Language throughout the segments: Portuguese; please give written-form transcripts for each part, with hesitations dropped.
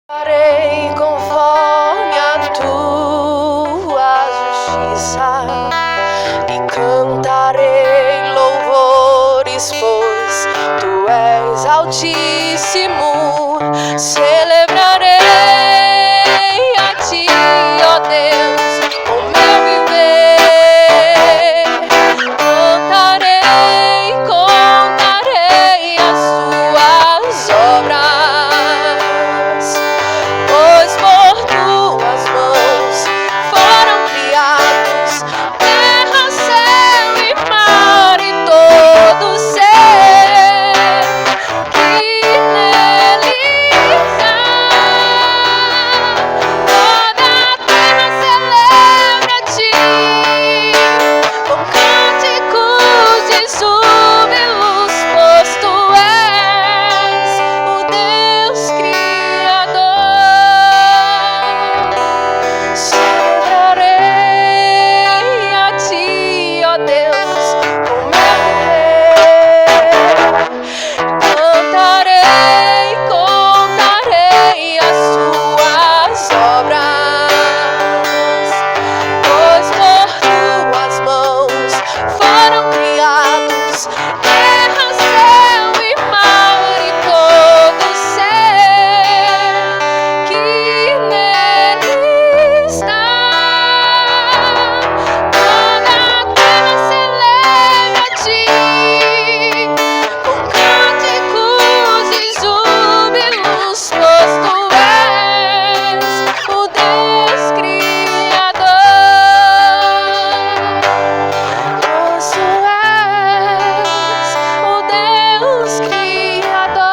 Farei conforme a tua justiça e cantarei louvores, pois tu és altíssimo. Celebrarei a ti, ó Deus, o meu viver. Cantarei, contarei as tuas obras, pois por tuas mãos foram criados terra, céu e mar e todo ser que neles há. Toda a terra celebra a ti com cânticos de júbilos, pois tu és o Deus Criador. Celebrarei a ti, ó Deus, o meu viver. Cantarei, contarei as tuas obras, pois por tuas mãos foram criados terra, céu e mar e todo ser que nele está. Toda a terra celebra a ti com cânticos e júbilos, pois tu és o Deus Criador. Pois tu és o Deus Criador.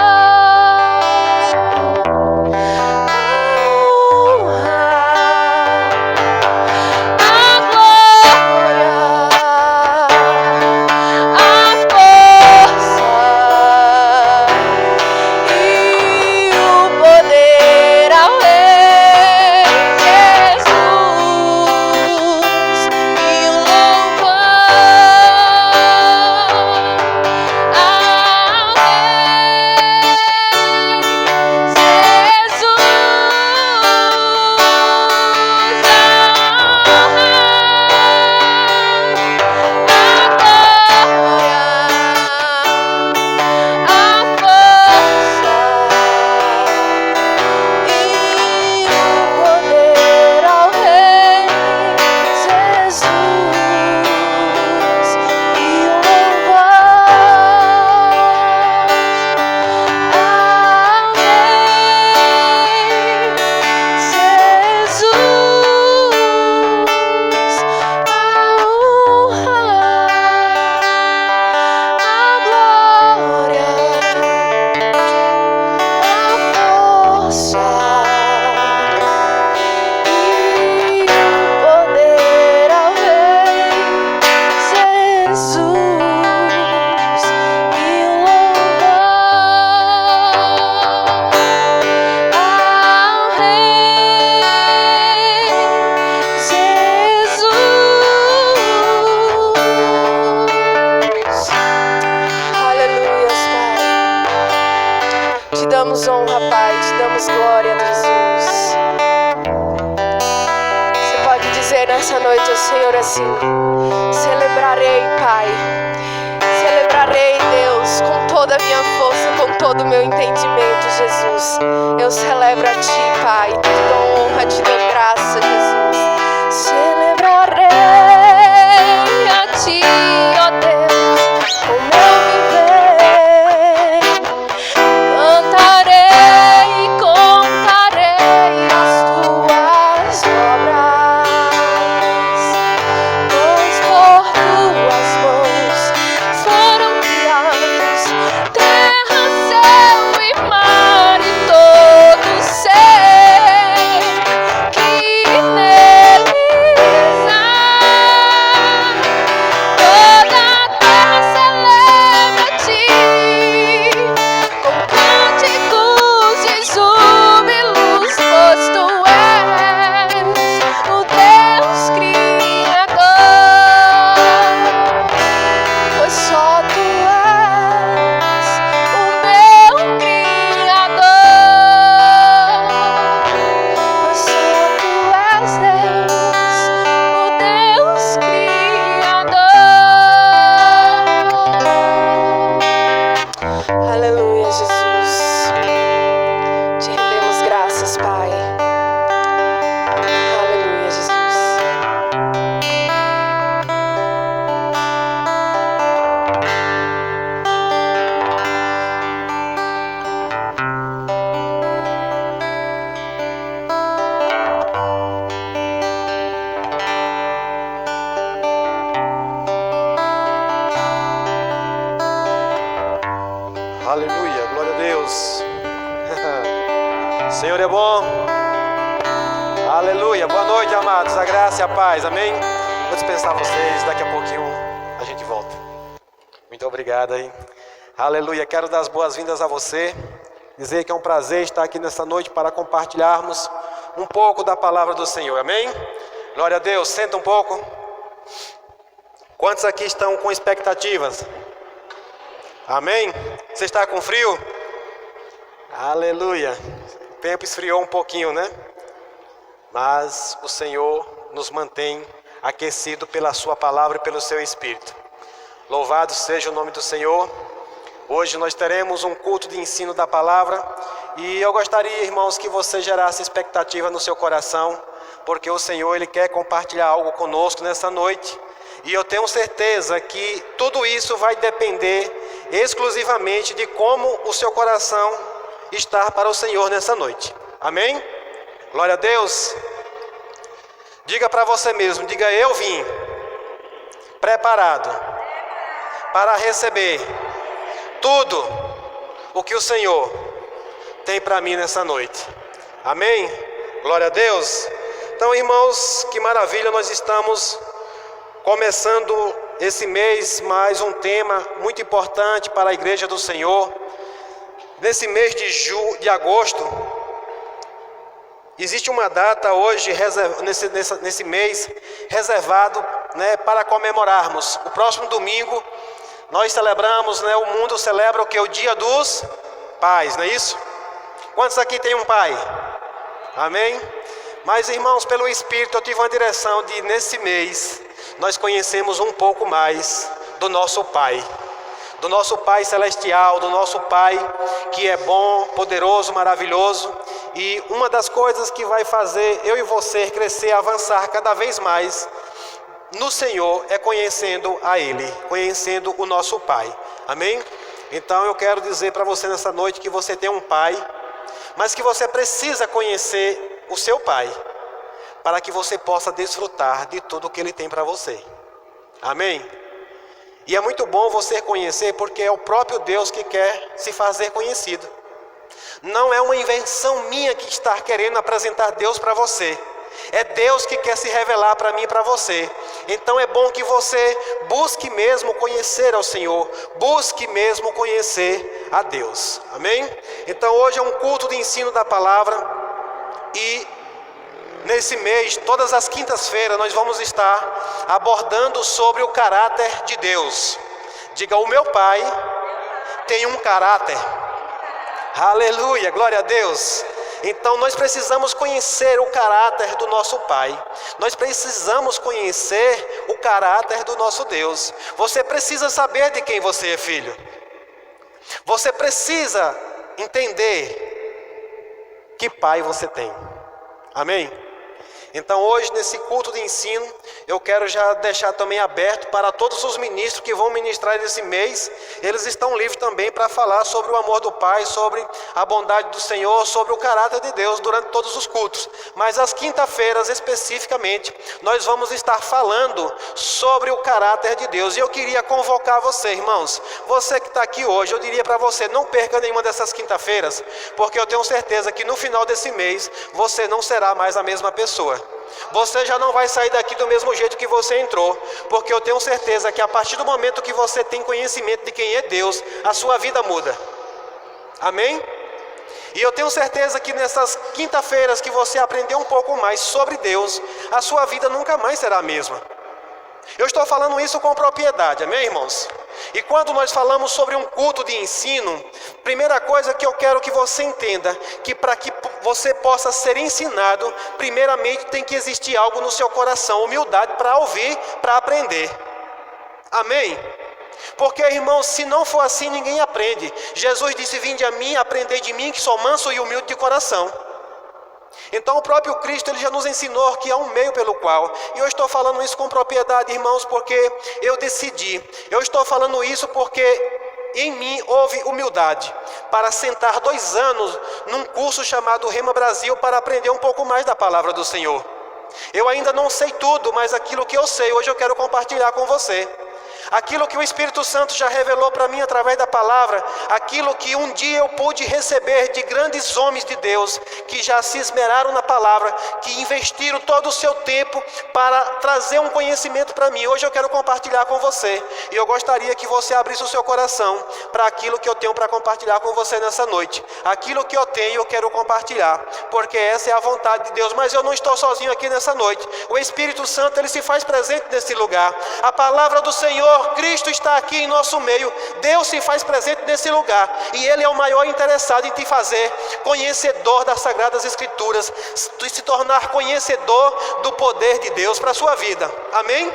A glória, a força e o poder ao Rei Jesus e o louvor ao Rei Te damos honra, Pai, te damos glória, Jesus. Você pode dizer nessa noite ao Senhor assim: celebrarei, Pai. Celebrarei, Deus, com toda a minha força, com todo o meu entendimento, Jesus. Eu celebro a Ti, Pai. Te dou honra, te dou graça, Jesus. Celebrarei a Ti, ó Deus, o meu viver. Cantarei e contarei as tuas obras, pois por tuas mãos foram criados terra, céu e mar e todo ser que neles há. Senhor é bom. Aleluia. Boa noite, amados. A graça e a paz. Amém? Vou dispensar vocês. Daqui a pouquinho a gente volta. Muito obrigado aí. Aleluia. Quero dar as boas-vindas a você. Dizer que é um prazer estar aqui nessa noite para compartilharmos um pouco da palavra do Senhor. Amém? Glória a Deus. Senta um pouco. Quantos aqui estão com expectativas? Amém? Você está com frio? Aleluia. O tempo esfriou um pouquinho, né? Mas o Senhor nos mantém aquecido pela sua palavra e pelo seu Espírito. Louvado seja o nome do Senhor. Hoje nós teremos um culto de ensino da palavra. E eu gostaria, irmãos, que você gerasse expectativa no seu coração, porque o Senhor, Ele quer compartilhar algo conosco nessa noite. E eu tenho certeza que tudo isso vai depender exclusivamente de como o seu coração está para o Senhor nessa noite. Amém? Glória a Deus. Diga para você mesmo, diga: eu vim preparado para receber tudo o que o Senhor tem para mim nessa noite. Amém? Glória a Deus. Então, irmãos, que maravilha, nós estamos começando esse mês mais um tema muito importante para a igreja do Senhor. Nesse mês de agosto, existe uma data hoje, nesse mês, reservado, né, para comemorarmos. O próximo domingo, nós celebramos, né, o mundo celebra o que? O Dia dos Pais, não é isso? Quantos aqui tem um pai? Amém? Mas, irmãos, pelo Espírito, eu tive uma direção de, nesse mês, nós conhecemos um pouco mais do nosso Pai. Do nosso Pai Celestial, do nosso Pai que é bom, poderoso, maravilhoso. E uma das coisas que vai fazer eu e você crescer, avançar cada vez mais no Senhor é conhecendo a Ele, conhecendo o nosso Pai. Amém? Então eu quero dizer para você nessa noite que você tem um Pai, mas que você precisa conhecer o seu Pai, para que você possa desfrutar de tudo que Ele tem para você. Amém? E é muito bom você conhecer, porque é o próprio Deus que quer se fazer conhecido. Não é uma invenção minha que está querendo apresentar Deus para você. É Deus que quer se revelar para mim e para você. Então é bom que você busque mesmo conhecer ao Senhor. Busque mesmo conhecer a Deus. Amém? Então hoje é um culto de ensino da palavra. E nesse mês, todas as quintas-feiras, nós vamos estar abordando sobre o caráter de Deus. Diga: o meu Pai tem um caráter. Aleluia, glória a Deus. Então nós precisamos conhecer o caráter do nosso Pai. Nós precisamos conhecer o caráter do nosso Deus. Você precisa saber de quem você é filho. Você precisa entender que pai você tem. Amém? Então hoje, nesse culto de ensino, eu quero já deixar também aberto para todos os ministros que vão ministrar esse mês. Eles estão livres também para falar sobre o amor do Pai, sobre a bondade do Senhor, sobre o caráter de Deus durante todos os cultos. Mas às quinta-feiras especificamente, nós vamos estar falando sobre o caráter de Deus. E eu queria convocar você, irmãos, você que está aqui hoje, eu diria para você: não perca nenhuma dessas quinta-feiras, porque eu tenho certeza que no final desse mês, você não será mais a mesma pessoa. Você já não vai sair daqui do mesmo jeito que você entrou, porque eu tenho certeza que a partir do momento que você tem conhecimento de quem é Deus, a sua vida muda. Amém? E eu tenho certeza que nessas quinta-feiras que você aprender um pouco mais sobre Deus, a sua vida nunca mais será a mesma. Eu estou falando isso com propriedade, amém, irmãos? E quando nós falamos sobre um culto de ensino, primeira coisa que eu quero que você entenda, que para que você possa ser ensinado, primeiramente tem que existir algo no seu coração, humildade para ouvir, para aprender. Amém? Porque, irmãos, se não for assim, ninguém aprende. Jesus disse: vinde a mim, aprendei de mim, que sou manso e humilde de coração. Então o próprio Cristo, Ele já nos ensinou que há um meio pelo qual, e eu estou falando isso com propriedade, irmãos, porque eu decidi. Eu estou falando isso porque em mim houve humildade para sentar 2 anos num curso chamado Rema Brasil para aprender um pouco mais da palavra do Senhor. Eu ainda não sei tudo, mas aquilo que eu sei hoje eu quero compartilhar com você. aquilo que o Espírito Santo já revelou para mim através da palavra, aquilo que um dia eu pude receber de grandes homens de Deus, que já se esmeraram na palavra, que investiram todo o seu tempo para trazer um conhecimento para mim. Hoje eu quero compartilhar com você, e eu gostaria que você abrisse o seu coração para aquilo que eu tenho para compartilhar com você nessa noite. Aquilo que eu tenho eu quero compartilhar, porque essa é a vontade de Deus. Mas eu não estou sozinho aqui nessa noite. O Espírito Santo, ele se faz presente nesse lugar. A palavra do Senhor, Cristo está aqui em nosso meio. Deus se faz presente nesse lugar, e Ele é o maior interessado em te fazer conhecedor das Sagradas Escrituras, se tornar conhecedor do poder de Deus para a sua vida. Amém?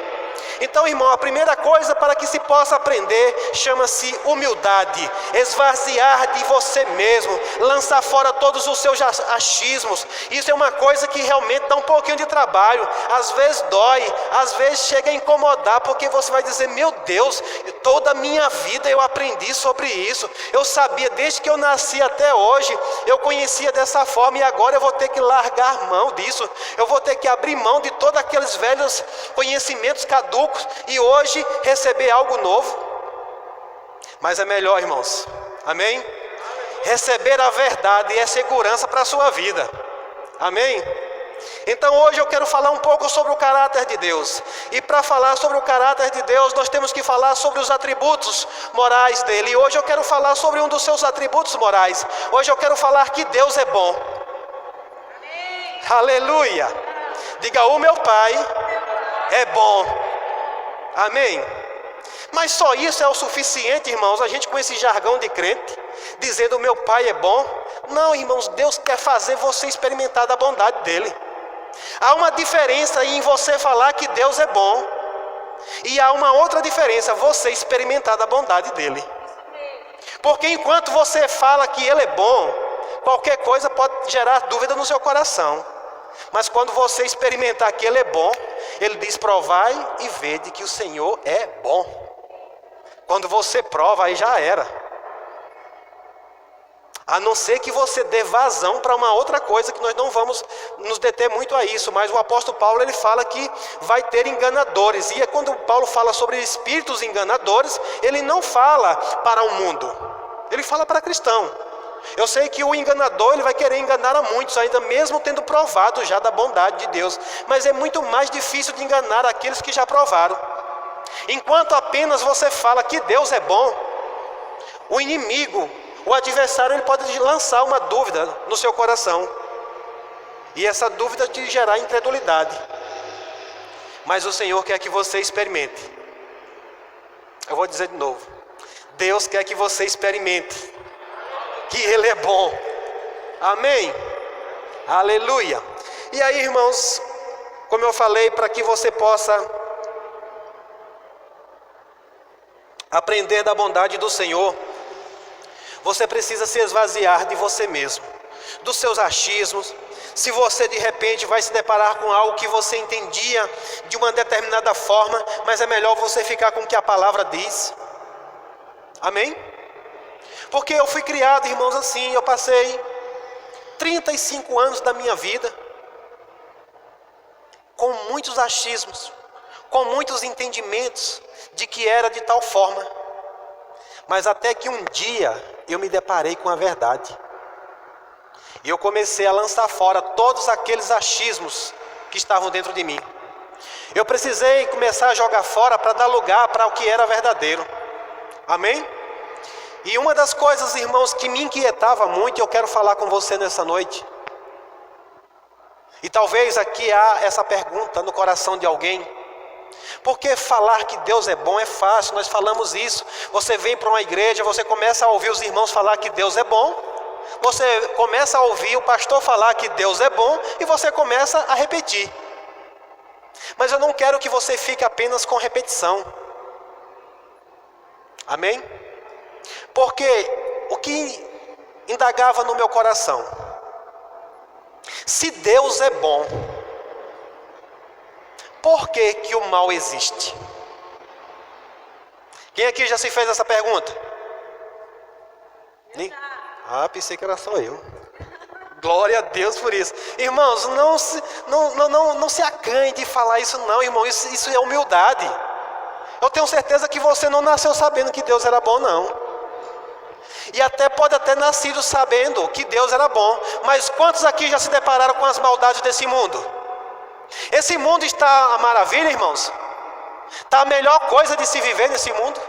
Então, irmão, a primeira coisa para que se possa aprender chama-se humildade. Esvaziar de você mesmo, lançar fora todos os seus achismos. Isso é uma coisa que realmente dá um pouquinho de trabalho. Às vezes dói, às vezes chega a incomodar, porque você vai dizer: meu Deus, toda a minha vida eu aprendi sobre isso. Eu sabia desde que eu nasci até hoje, eu conhecia dessa forma, e agora eu vou ter que largar mão disso. Eu vou ter que abrir mão de todos aqueles velhos conhecimentos caducos e hoje receber algo novo. Mas é melhor, irmãos, amém? Receber a verdade é segurança para a sua vida, amém? Então hoje eu quero falar um pouco sobre o caráter de Deus. E para falar sobre o caráter de Deus, nós temos que falar sobre os atributos morais dele. E hoje eu quero falar sobre um dos seus atributos morais. Hoje eu quero falar que Deus é bom. Amém. Aleluia. Diga: o meu Pai é bom. Amém? Mas só isso é o suficiente, irmãos? A gente com esse jargão de crente, dizendo o meu Pai é bom? Não, irmãos, Deus quer fazer você experimentar da bondade dele. Há uma diferença em você falar que Deus é bom, e há uma outra diferença, você experimentar da bondade dele. Porque enquanto você fala que ele é bom, qualquer coisa pode gerar dúvida no seu coração. Mas quando você experimentar que ele é bom, ele diz: provai e vede que o Senhor é bom. Quando você prova, aí já era. A não ser que você dê vazão para uma outra coisa, que nós não vamos nos deter muito a isso. Mas o apóstolo Paulo, ele fala que vai ter enganadores. E é quando Paulo fala sobre espíritos enganadores, ele não fala para o mundo, ele fala para cristão. Eu sei que o enganador, ele vai querer enganar a muitos, ainda mesmo tendo provado já da bondade de Deus. Mas é muito mais difícil de enganar aqueles que já provaram. Enquanto apenas você fala que Deus é bom, o inimigo, o adversário, ele pode lançar uma dúvida no seu coração. E essa dúvida te gerar incredulidade. Mas o Senhor quer que você experimente. Eu vou dizer de novo. Deus quer que você experimente que ele é bom. Amém? Aleluia. E aí, irmãos, como eu falei, para que você possa aprender da bondade do Senhor, você precisa se esvaziar de você mesmo, dos seus achismos. Se você de repente vai se deparar com algo que você entendia de uma determinada forma, mas é melhor você ficar com o que a palavra diz. Amém? Porque eu fui criado, irmãos, assim. Eu passei 35 anos da minha vida com muitos achismos, com muitos entendimentos de que era de tal forma. Mas até que um dia eu me deparei com a verdade. E eu comecei a lançar fora todos aqueles achismos que estavam dentro de mim. Eu precisei começar a jogar fora para dar lugar para o que era verdadeiro. Amém? E uma das coisas, irmãos, que me inquietava muito, e eu quero falar com você nessa noite. E talvez aqui há essa pergunta no coração de alguém: porque falar que Deus é bom é fácil, nós falamos isso. Você vem para uma igreja, você começa a ouvir os irmãos falar que Deus é bom, você começa a ouvir o pastor falar que Deus é bom, e você começa a repetir. Mas eu não quero que você fique apenas com repetição. Amém? Porque o que indagava no meu coração: se Deus é bom, por que que o mal existe? Quem aqui já se fez essa pergunta? Pensei que era só eu. Glória a Deus por isso. Irmãos, não se acanhe de falar isso não, irmão. Isso é humildade. Eu tenho certeza que você não nasceu sabendo que Deus era bom, não. E até pode ter nascido sabendo que Deus era bom. Mas quantos aqui já se depararam com as maldades desse mundo? Esse mundo está a maravilha, irmãos. Está a melhor coisa de se viver nesse mundo.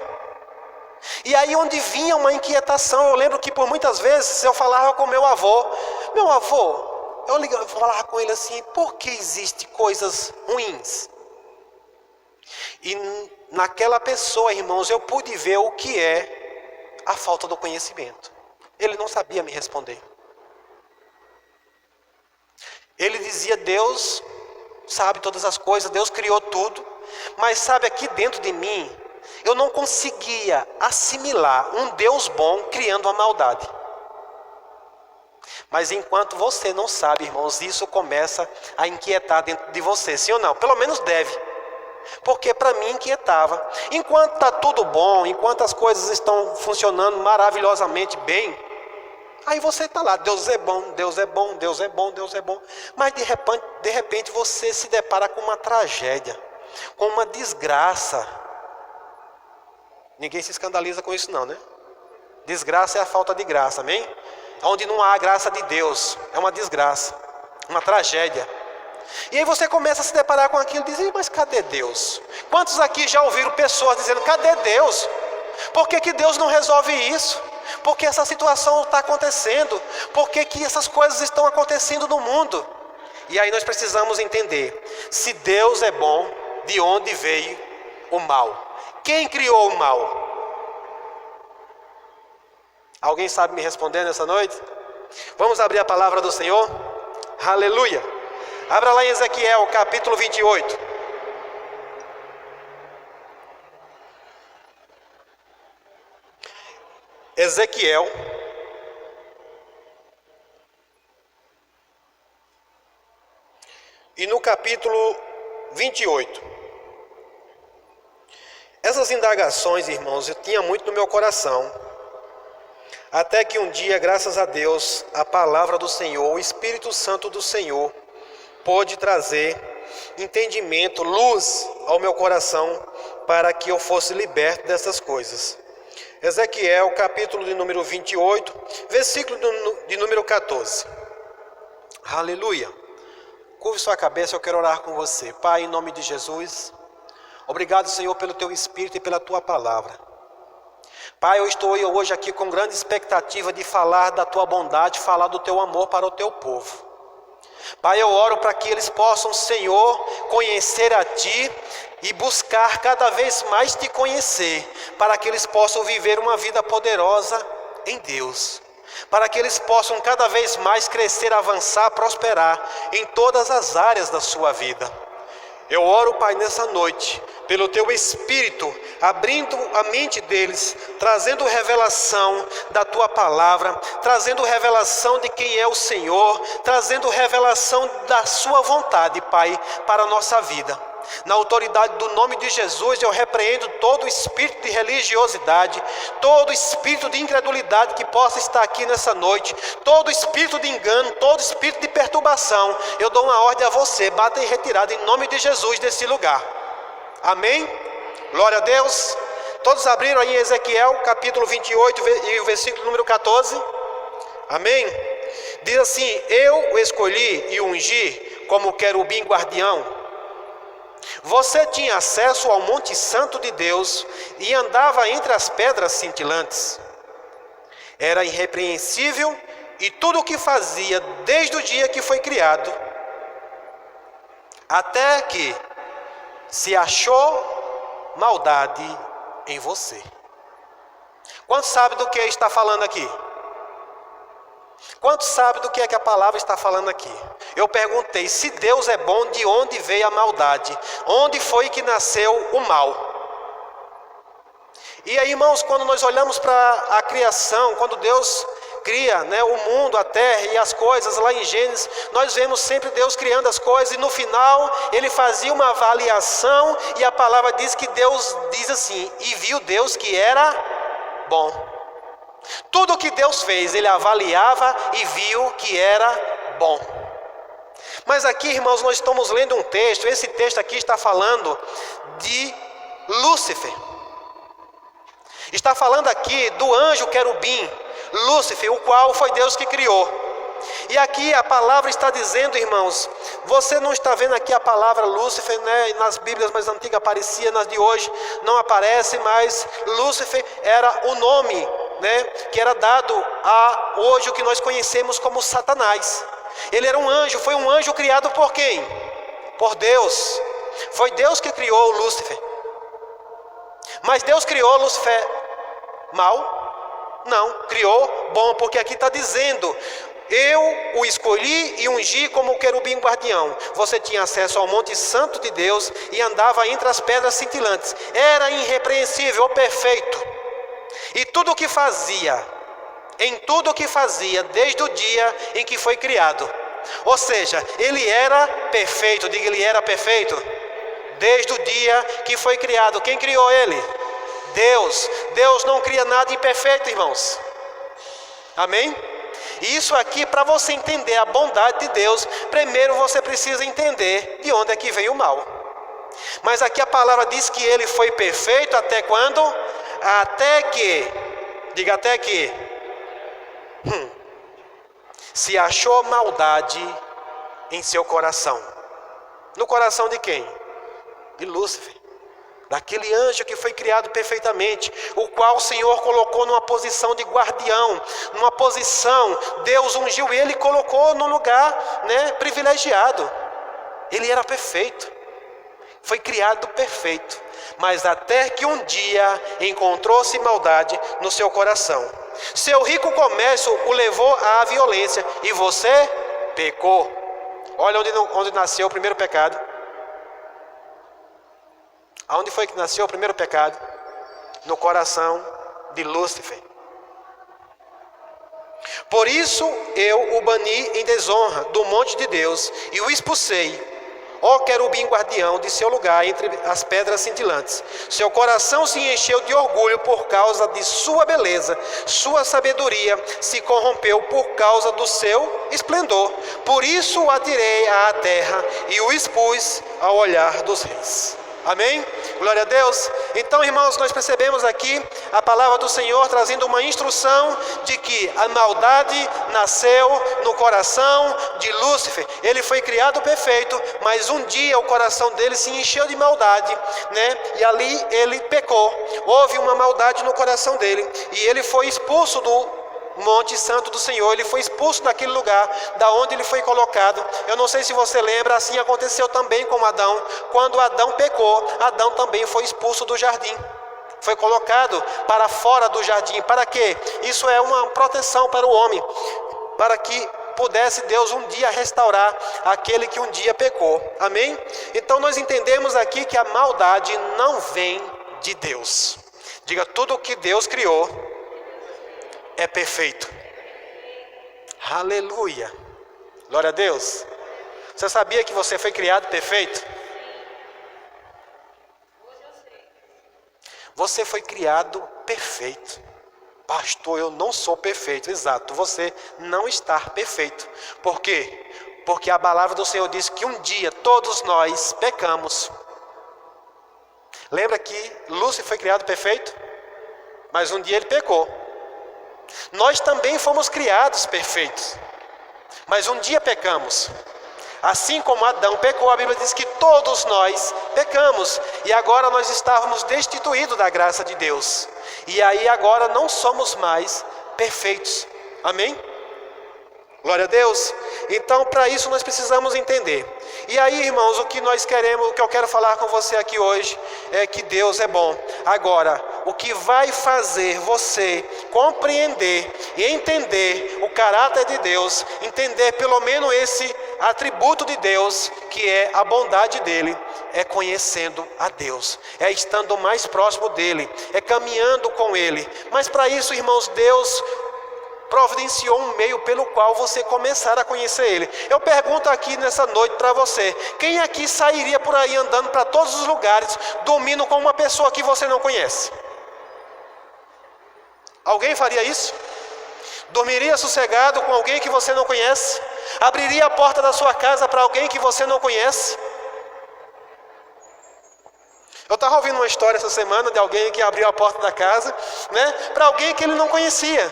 E aí onde vinha uma inquietação, eu lembro que por muitas vezes eu falava com meu avô, eu falava com ele assim, por que existem coisas ruins? E naquela pessoa, irmãos, eu pude ver o que é a falta do conhecimento. Ele não sabia me responder. Ele dizia, Deus sabe todas as coisas, Deus criou tudo, mas sabe, aqui dentro de mim, eu não conseguia assimilar um Deus bom criando a maldade. Mas enquanto você não sabe, irmãos, isso começa a inquietar dentro de você, sim ou não? Pelo menos deve. Porque para mim inquietava. Enquanto está tudo bom, enquanto as coisas estão funcionando maravilhosamente bem, aí você está lá, Deus é bom, Deus é bom, Deus é bom, Deus é bom. Mas de repente você se depara com uma tragédia, com uma desgraça. Ninguém se escandaliza com isso não, né? Desgraça é a falta de graça, amém? Onde não há a graça de Deus, é uma desgraça, uma tragédia. E aí você começa a se deparar com aquilo e diz, mas cadê Deus? Quantos aqui já ouviram pessoas dizendo, cadê Deus? Por que Deus não resolve isso? Por que essa situação está acontecendo? Por que essas coisas estão acontecendo no mundo? E aí nós precisamos entender, se Deus é bom, de onde veio o mal? Quem criou o mal? Alguém sabe me responder nessa noite? Vamos abrir a palavra do Senhor? Aleluia! Abra lá em Ezequiel, capítulo 28. Ezequiel, e no capítulo 28. Essas indagações, irmãos, eu tinha muito no meu coração. Até que um dia, graças a Deus, a palavra do Senhor, o Espírito Santo do Senhor, pôde trazer entendimento, luz ao meu coração, para que eu fosse liberto dessas coisas. Ezequiel, capítulo de número 28, versículo de número 14. Aleluia. Curve sua cabeça, eu quero orar com você. Pai, em nome de Jesus, obrigado, Senhor, pelo Teu Espírito e pela Tua palavra. Pai, eu estou hoje aqui com grande expectativa de falar da Tua bondade, falar do Teu amor para o Teu povo. Pai, eu oro para que eles possam, Senhor, conhecer a Ti e buscar cada vez mais Te conhecer, para que eles possam viver uma vida poderosa em Deus, para que eles possam cada vez mais crescer, avançar, prosperar em todas as áreas da sua vida. Eu oro, Pai, nessa noite, pelo Teu Espírito, abrindo a mente deles, trazendo revelação da Tua palavra, trazendo revelação de quem é o Senhor, trazendo revelação da Sua vontade, Pai, para a nossa vida. Na autoridade do nome de Jesus, eu repreendo todo espírito de religiosidade, todo espírito de incredulidade que possa estar aqui nessa noite, todo espírito de engano, todo espírito de perturbação. Eu dou uma ordem a você, bata em retirada em nome de Jesus desse lugar. Amém? Glória a Deus. Todos abriram aí em Ezequiel, capítulo 28 e o versículo número 14. Amém? Diz assim, eu o escolhi e o ungi como querubim guardião. Você tinha acesso ao Monte Santo de Deus e andava entre as pedras cintilantes. Era irrepreensível e tudo o que fazia desde o dia que foi criado, até que se achou maldade em você. Quantos sabem do que está falando aqui? Quantos sabem do que é que a palavra está falando aqui? Eu perguntei, se Deus é bom, de onde veio a maldade? Onde foi que nasceu o mal? E aí, irmãos, quando nós olhamos para a criação, quando Deus cria, o mundo, a terra e as coisas lá em Gênesis, nós vemos sempre Deus criando as coisas e no final Ele fazia uma avaliação e a palavra diz que Deus diz assim, e viu Deus que era bom. Tudo o que Deus fez, Ele avaliava e viu que era bom. Mas aqui, irmãos, nós estamos lendo um texto, esse texto aqui está falando de Lúcifer. Está falando aqui do anjo querubim, Lúcifer, o qual foi Deus que criou. E aqui a palavra está dizendo, irmãos, você não está vendo aqui a palavra Lúcifer, né? Nas Bíblias mais antigas aparecia, nas de hoje não aparece, mas Lúcifer era o nome, né, que era dado a hoje o que nós conhecemos como Satanás. Ele era um anjo, foi um anjo criado por quem? Por Deus. Foi Deus que criou Lúcifer. Mas Deus criou Lúcifer mal? Não, criou bom, porque aqui está dizendo: eu o escolhi e ungi como querubim guardião. Você tinha acesso ao Monte Santo de Deus e andava entre as pedras cintilantes. Era irrepreensível, perfeito. E tudo o que fazia, em tudo o que fazia, desde o dia em que foi criado. Ou seja, ele era perfeito. Diga, ele era perfeito. Desde o dia que foi criado. Quem criou ele? Deus. Deus não cria nada imperfeito, irmãos. Amém? E isso aqui, para você entender a bondade de Deus, primeiro você precisa entender de onde é que vem o mal. Mas aqui a palavra diz que ele foi perfeito até quando? Até que, diga até que, se achou maldade em seu coração. No coração de quem? De Lúcifer. Daquele anjo que foi criado perfeitamente, o qual o Senhor colocou numa posição de guardião, numa posição, Deus ungiu ele e colocou num lugar, né, privilegiado. Ele era perfeito, foi criado perfeito, mas até que um dia encontrou-se maldade no seu coração. Seu rico comércio o levou à violência e você pecou. Olha onde nasceu o primeiro pecado. Aonde foi que nasceu o primeiro pecado? No coração de Lúcifer. Por isso eu o bani em desonra do monte de Deus e o expulsei, ó querubim guardião, de seu lugar entre as pedras cintilantes. Seu coração se encheu de orgulho por causa de sua beleza, sua sabedoria se corrompeu por causa do seu esplendor. Por isso o atirei à terra e o expus ao olhar dos reis. Amém? Glória a Deus. Então, irmãos, nós percebemos aqui a palavra do Senhor trazendo uma instrução de que a maldade nasceu no coração de Lúcifer. Ele foi criado perfeito, mas um dia o coração dele se encheu de maldade, né? E ali ele pecou. Houve uma maldade no coração dele e ele foi expulso do Monte Santo do Senhor. Ele foi expulso daquele lugar da onde ele foi colocado. Eu não sei se você lembra, assim aconteceu também com Adão. Quando Adão pecou, Adão também foi expulso do jardim. Foi colocado para fora do jardim. Para quê? Isso é uma proteção para o homem, para que pudesse Deus um dia restaurar aquele que um dia pecou. Amém? Então nós entendemos aqui que a maldade não vem de Deus. Diga, tudo o que Deus criou é perfeito. Aleluia. Glória a Deus. Você sabia que você foi criado perfeito? Você foi criado perfeito. Pastor, eu não sou perfeito. Exato, você não está perfeito. Por quê? Porque a palavra do Senhor diz que um dia todos nós pecamos. Lembra que Lúcifer foi criado perfeito? Mas um dia ele pecou. Nós também fomos criados perfeitos, mas um dia pecamos. Assim como Adão pecou, a Bíblia diz que todos nós pecamos. E agora nós estávamos destituídos da graça de Deus. E aí agora não somos mais perfeitos. Amém? Glória a Deus. Então, para isso nós precisamos entender. E aí, irmãos, o que nós queremos, o que eu quero falar com você aqui hoje é que Deus é bom. Agora, o que vai fazer você compreender e entender o caráter de Deus, entender pelo menos esse atributo de Deus, que é a bondade dele, é conhecendo a Deus, é estando mais próximo dele, é caminhando com ele. Mas para isso, irmãos, Deus providenciou um meio pelo qual você começar a conhecer ele. Eu pergunto aqui nessa noite para você: quem aqui sairia por aí andando para todos os lugares, dormindo com uma pessoa que você não conhece? Alguém faria isso? Dormiria sossegado com alguém que você não conhece? Abriria a porta da sua casa para alguém que você não conhece? Eu estava ouvindo uma história essa semana de alguém que abriu a porta da casa, né, para alguém que ele não conhecia.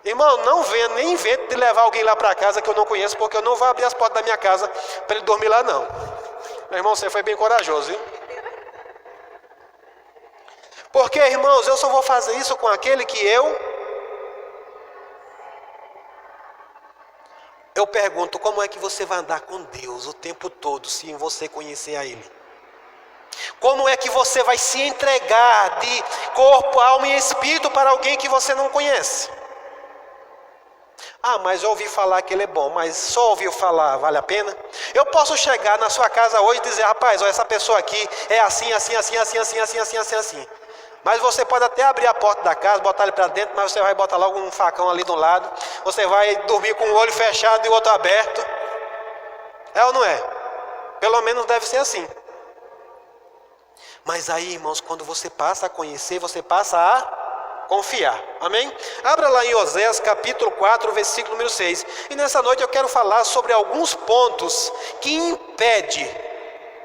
Irmão, não venha nem invente de levar alguém lá para casa que eu não conheço, porque eu não vou abrir as portas da minha casa para ele dormir lá, não. Meu irmão, você foi bem corajoso, viu? Porque, irmãos, eu só vou fazer isso com aquele que eu pergunto, como é que você vai andar com Deus o tempo todo se você conhecer a Ele? Como é que você vai se entregar de corpo, alma e espírito para alguém que você não conhece? Ah, mas eu ouvi falar que ele é bom, mas só ouviu falar, vale a pena? Eu posso chegar na sua casa hoje e dizer, rapaz, ó, essa pessoa aqui é assim, assim, assim, assim, assim, assim, assim, assim, assim. Mas você pode até abrir a porta da casa, botar ele para dentro, mas você vai botar logo um facão ali do lado. Você vai dormir com o olho fechado e o outro aberto. É ou não é? Pelo menos deve ser assim. Mas aí, irmãos, quando você passa a conhecer, você passa a confiar. Amém? Abra lá em Oséias capítulo 4, versículo número 6. E nessa noite eu quero falar sobre alguns pontos que impedem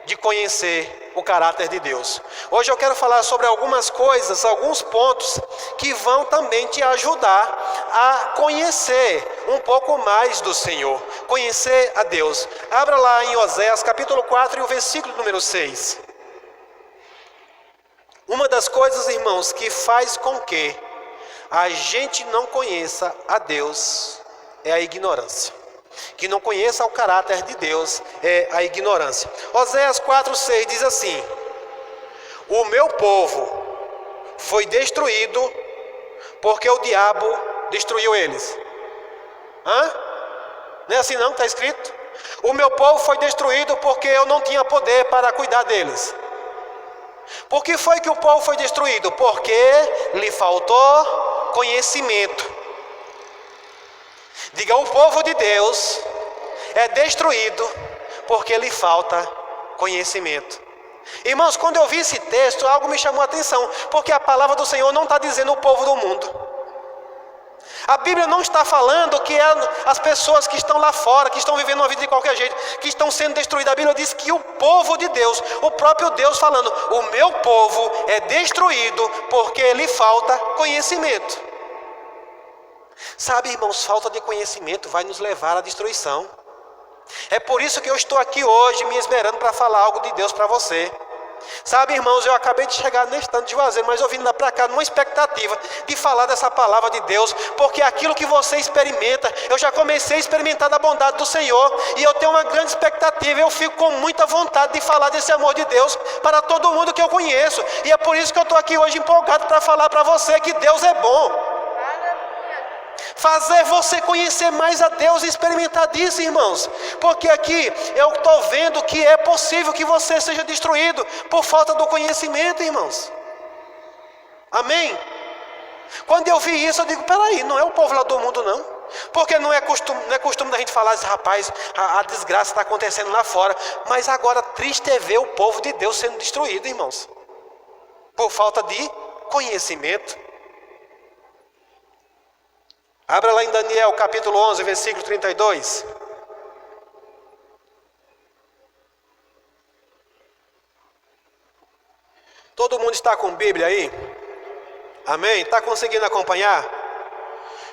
de conhecer o caráter de Deus. Hoje eu quero falar sobre algumas coisas, alguns pontos que vão também te ajudar a conhecer um pouco mais do Senhor, conhecer a Deus. Abra lá em Oséias capítulo 4 e o versículo número 6. Uma das coisas, irmãos, que faz com que a gente não conheça a Deus é a ignorância. Que não conheça o caráter de Deus é a ignorância. Oséias 4,6 diz assim: o meu povo foi destruído porque o diabo destruiu eles. Não é assim não que está escrito? O meu povo foi destruído porque eu não tinha poder para cuidar deles. Por que foi que o povo foi destruído? Porque lhe faltou conhecimento. Diga, o povo de Deus é destruído porque lhe falta conhecimento. Irmãos, quando eu vi esse texto, algo me chamou a atenção, porque a palavra do Senhor não está dizendo o povo do mundo. A Bíblia não está falando que é as pessoas que estão lá fora, que estão vivendo uma vida de qualquer jeito, que estão sendo destruídas. A Bíblia diz que o povo de Deus, o próprio Deus falando, o meu povo é destruído porque lhe falta conhecimento. Sabe, irmãos, falta de conhecimento vai nos levar à destruição. É por isso que eu estou aqui hoje me esperando para falar algo de Deus para você. Sabe, irmãos, eu acabei de chegar nesse tanto de Juazeiro, mas eu vim lá para cá numa expectativa de falar dessa palavra de Deus, porque aquilo que você experimenta, eu já comecei a experimentar da bondade do Senhor, e eu tenho uma grande expectativa, eu fico com muita vontade de falar desse amor de Deus para todo mundo que eu conheço, e é por isso que eu estou aqui hoje empolgado para falar para você que Deus é bom. Fazer você conhecer mais a Deus e experimentar disso, irmãos. Porque aqui eu estou vendo que é possível que você seja destruído por falta do conhecimento, irmãos. Amém? Quando eu vi isso, eu digo, peraí, não é o povo lá do mundo não. Porque não é costume da gente falar assim, rapaz, a desgraça está acontecendo lá fora. Mas agora triste é ver o povo de Deus sendo destruído, irmãos. Por falta de conhecimento. Abra lá em Daniel capítulo 11, versículo 32. Todo mundo está com Bíblia aí? Amém? Está conseguindo acompanhar?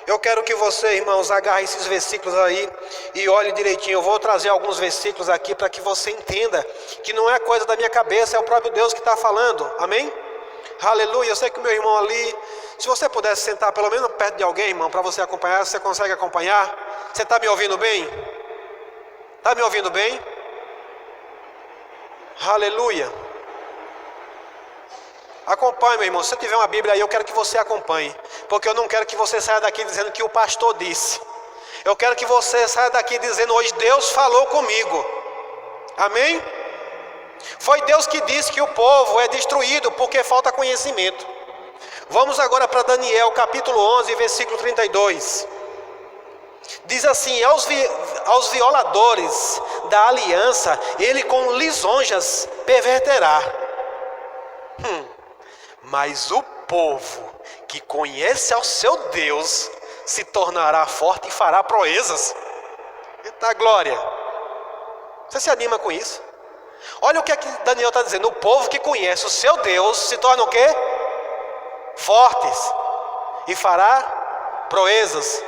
Eu quero que você, irmãos, agarre esses versículos aí e olhe direitinho. Eu vou trazer alguns versículos aqui para que você entenda que não é coisa da minha cabeça, é o próprio Deus que está falando. Amém? Aleluia. Eu sei que o meu irmão ali, se você pudesse sentar pelo menos perto de alguém, irmão, para você acompanhar, você consegue acompanhar? Você está me ouvindo bem? Está me ouvindo bem? Aleluia. Acompanhe, meu irmão. Se você tiver uma Bíblia aí, eu quero que você acompanhe, porque eu não quero que você saia daqui dizendo que o pastor disse. Eu quero que você saia daqui dizendo, hoje Deus falou comigo. Amém? Foi Deus que disse que o povo é destruído porque falta conhecimento. Vamos agora para Daniel capítulo 11, versículo 32. Diz assim, aos violadores da aliança, ele com lisonjas perverterá. Mas o povo que conhece ao seu Deus se tornará forte e fará proezas. Eita glória! Você se anima com isso? Olha o que aqui Daniel está dizendo. O povo que conhece o seu Deus se torna o quê? Fortes. E fará proezas.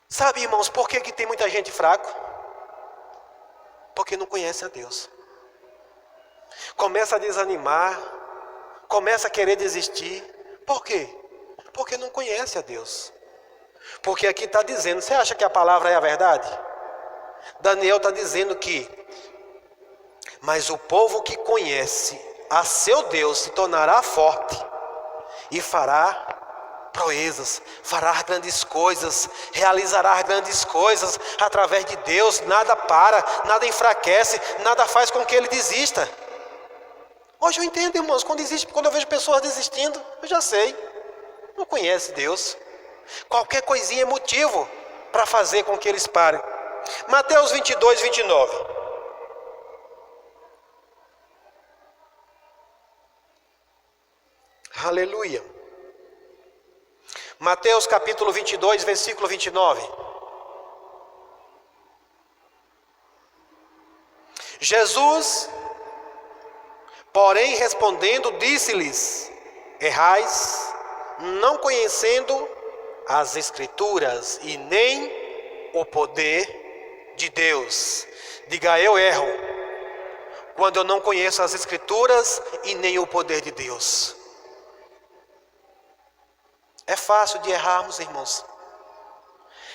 Sabe, irmãos, por que tem muita gente fraca? Porque não conhece a Deus. Começa a desanimar, começa a querer desistir. Por quê? Porque não conhece a Deus. Porque aqui está dizendo, você acha que a palavra é a verdade? Daniel está dizendo que, mas o povo que conhece a seu Deus se tornará forte e fará proezas, fará grandes coisas, realizará grandes coisas através de Deus. Nada para, nada enfraquece, nada faz com que ele desista. Hoje eu entendo, irmãos, quando eu vejo pessoas desistindo, eu já sei, não conhece Deus. Qualquer coisinha é motivo para fazer com que eles parem. Mateus 22, 29. Aleluia. Mateus capítulo 22, versículo 29. Jesus, porém, respondendo, disse-lhes: errais, não conhecendo as Escrituras e nem o poder de Deus. Diga: eu erro quando eu não conheço as Escrituras e nem o poder de Deus. É fácil de errarmos, irmãos.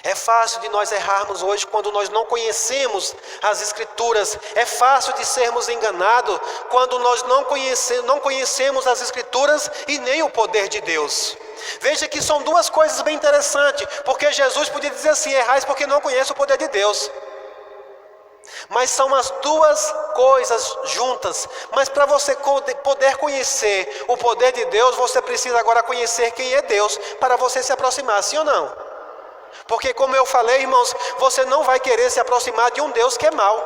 É fácil de nós errarmos hoje quando nós não conhecemos as Escrituras. É fácil de sermos enganados quando nós não conhecemos as Escrituras e nem o poder de Deus. Veja que são duas coisas bem interessantes, porque Jesus podia dizer assim: errais porque não conhece o poder de Deus. Mas são as duas coisas juntas. Mas para você poder conhecer o poder de Deus, você precisa agora conhecer quem é Deus, para você se aproximar, sim ou não? Porque, como eu falei, irmãos, você não vai querer se aproximar de um Deus que é mau.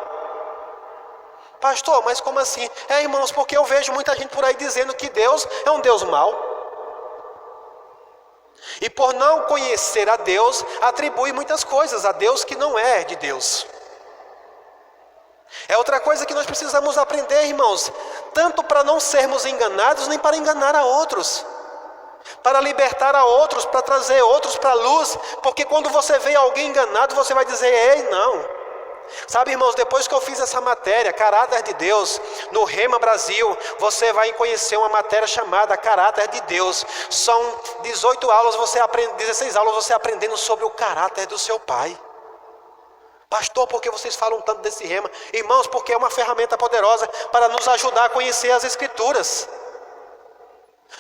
Pastor, mas como assim? Irmãos, porque eu vejo muita gente por aí dizendo que Deus é um Deus mau. E por não conhecer a Deus, atribui muitas coisas a Deus que não é de Deus. É outra coisa que nós precisamos aprender, irmãos, tanto para não sermos enganados, nem para enganar a outros, para libertar a outros, para trazer outros para a luz, porque quando você vê alguém enganado, você vai dizer: ei, não. Sabe, irmãos, depois que eu fiz essa matéria, Caráter de Deus, no Rema Brasil, você vai conhecer uma matéria chamada Caráter de Deus. São 18 aulas, 16 aulas você aprendendo sobre o caráter do seu Pai. Pastor, por que vocês falam tanto desse rema? Irmãos, porque é uma ferramenta poderosa para nos ajudar a conhecer as Escrituras.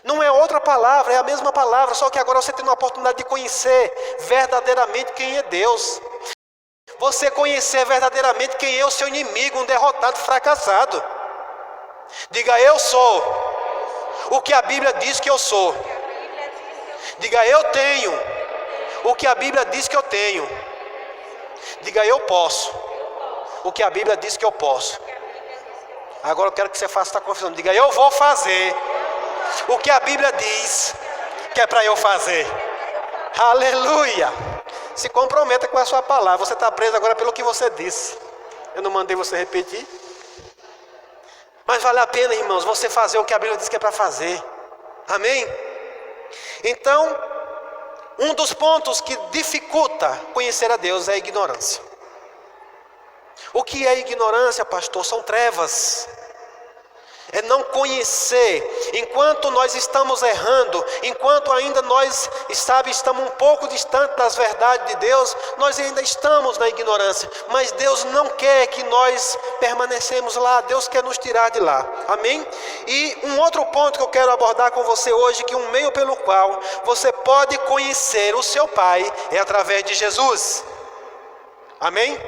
Não é outra palavra, é a mesma palavra, só que agora você tem uma oportunidade de conhecer verdadeiramente quem é Deus. Você conhecer verdadeiramente quem é o seu inimigo, um derrotado, fracassado. Diga: eu sou o que a Bíblia diz que eu sou. Diga: eu tenho o que a Bíblia diz que eu tenho. Diga: eu posso o que a Bíblia diz que eu posso. Agora eu quero que você faça essa confissão. Diga: eu vou fazer o que a Bíblia diz que é para eu fazer. Aleluia. Se comprometa com a sua palavra. Você está preso agora pelo que você disse. Eu não mandei você repetir. Mas vale a pena, irmãos, você fazer o que a Bíblia diz que é para fazer. Amém? Então, um dos pontos que dificulta conhecer a Deus é a ignorância. O que é ignorância, pastor? São trevas. É não conhecer. Enquanto nós estamos errando, enquanto ainda nós, estamos um pouco distantes das verdades de Deus, nós ainda estamos na ignorância. Mas Deus não quer que nós permanecemos lá, Deus quer nos tirar de lá. Amém? E um outro ponto que eu quero abordar com você hoje, que um meio pelo qual você pode conhecer o seu Pai é através de Jesus. Amém?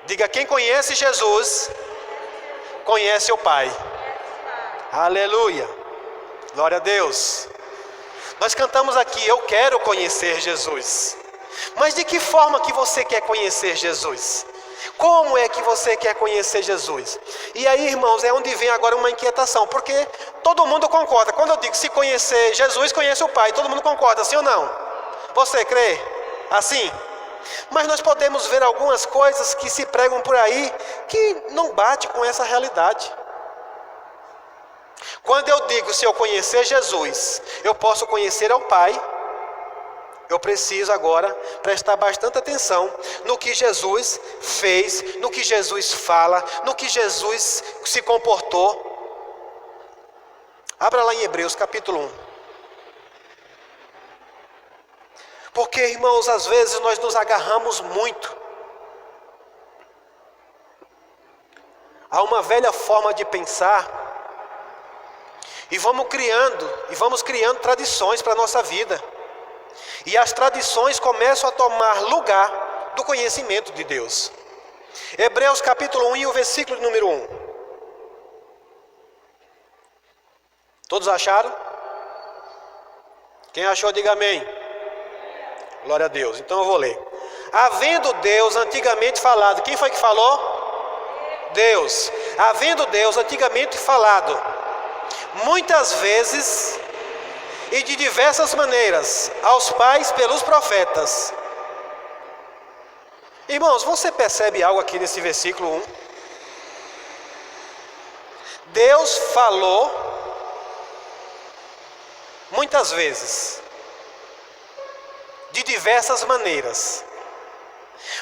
Diga: quem conhece Jesus, conhece o Pai. Aleluia, glória a Deus. Nós cantamos aqui: eu quero conhecer Jesus. Mas de que forma que você quer conhecer Jesus? Como é que você quer conhecer Jesus? E aí, irmãos, é onde vem agora uma inquietação, porque todo mundo concorda. Quando eu digo se conhecer Jesus, conhece o Pai, todo mundo concorda, sim ou não? Você crê assim? Mas nós podemos ver algumas coisas que se pregam por aí que não bate com essa realidade. Quando eu digo, se eu conhecer Jesus, eu posso conhecer ao Pai, eu preciso agora prestar bastante atenção no que Jesus fez, no que Jesus fala, no que Jesus se comportou. Abra lá em Hebreus capítulo 1. Porque, irmãos, às vezes nós nos agarramos muito a uma velha forma de pensar e vamos criando tradições para a nossa vida. E as tradições começam a tomar lugar do conhecimento de Deus. Hebreus capítulo 1 e o versículo número 1. Todos acharam? Quem achou, diga amém. Glória a Deus. Então eu vou ler. Havendo Deus antigamente falado. Quem foi que falou? Deus. Havendo Deus antigamente falado, muitas vezes e de diversas maneiras, aos pais pelos profetas. Irmãos, você percebe algo aqui nesse versículo 1? Deus falou muitas vezes, de diversas maneiras.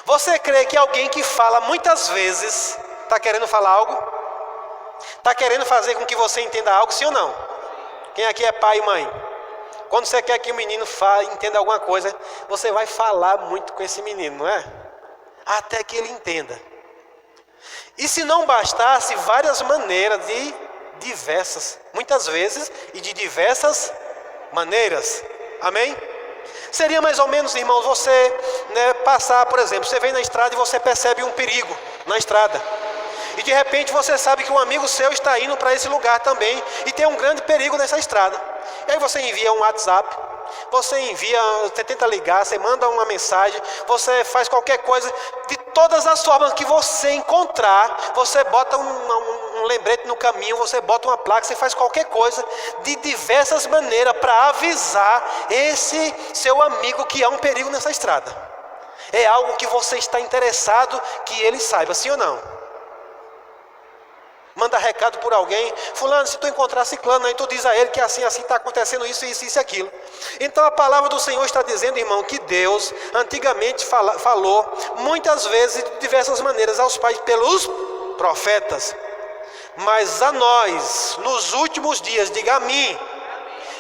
Você crê que alguém que fala muitas vezes está querendo falar algo? Está querendo fazer com que você entenda algo, sim ou não? Quem aqui é pai e mãe? Quando você quer que o menino entenda alguma coisa, você vai falar muito com esse menino, não é? Até que ele entenda. E se não bastasse, várias maneiras de diversas, muitas vezes e de diversas maneiras. Amém? Seria mais ou menos, irmãos, você passar, por exemplo, você vem na estrada e você percebe um perigo na estrada. E de repente você sabe que um amigo seu está indo para esse lugar também e tem um grande perigo nessa estrada. E aí você envia um WhatsApp, você tenta ligar, você manda uma mensagem, você faz qualquer coisa, de todas as formas que você encontrar, você bota um lembrete no caminho, você bota uma placa, você faz qualquer coisa, de diversas maneiras, para avisar esse seu amigo que há um perigo nessa estrada. É algo que você está interessado que ele saiba, sim ou não? Manda recado por alguém, fulano, se tu encontrar ciclano, aí tu diz a ele que assim está acontecendo isso e aquilo. Então a palavra do Senhor está dizendo, irmão, que Deus antigamente falou muitas vezes de diversas maneiras aos pais pelos profetas. Mas a nós, nos últimos dias, diga a mim,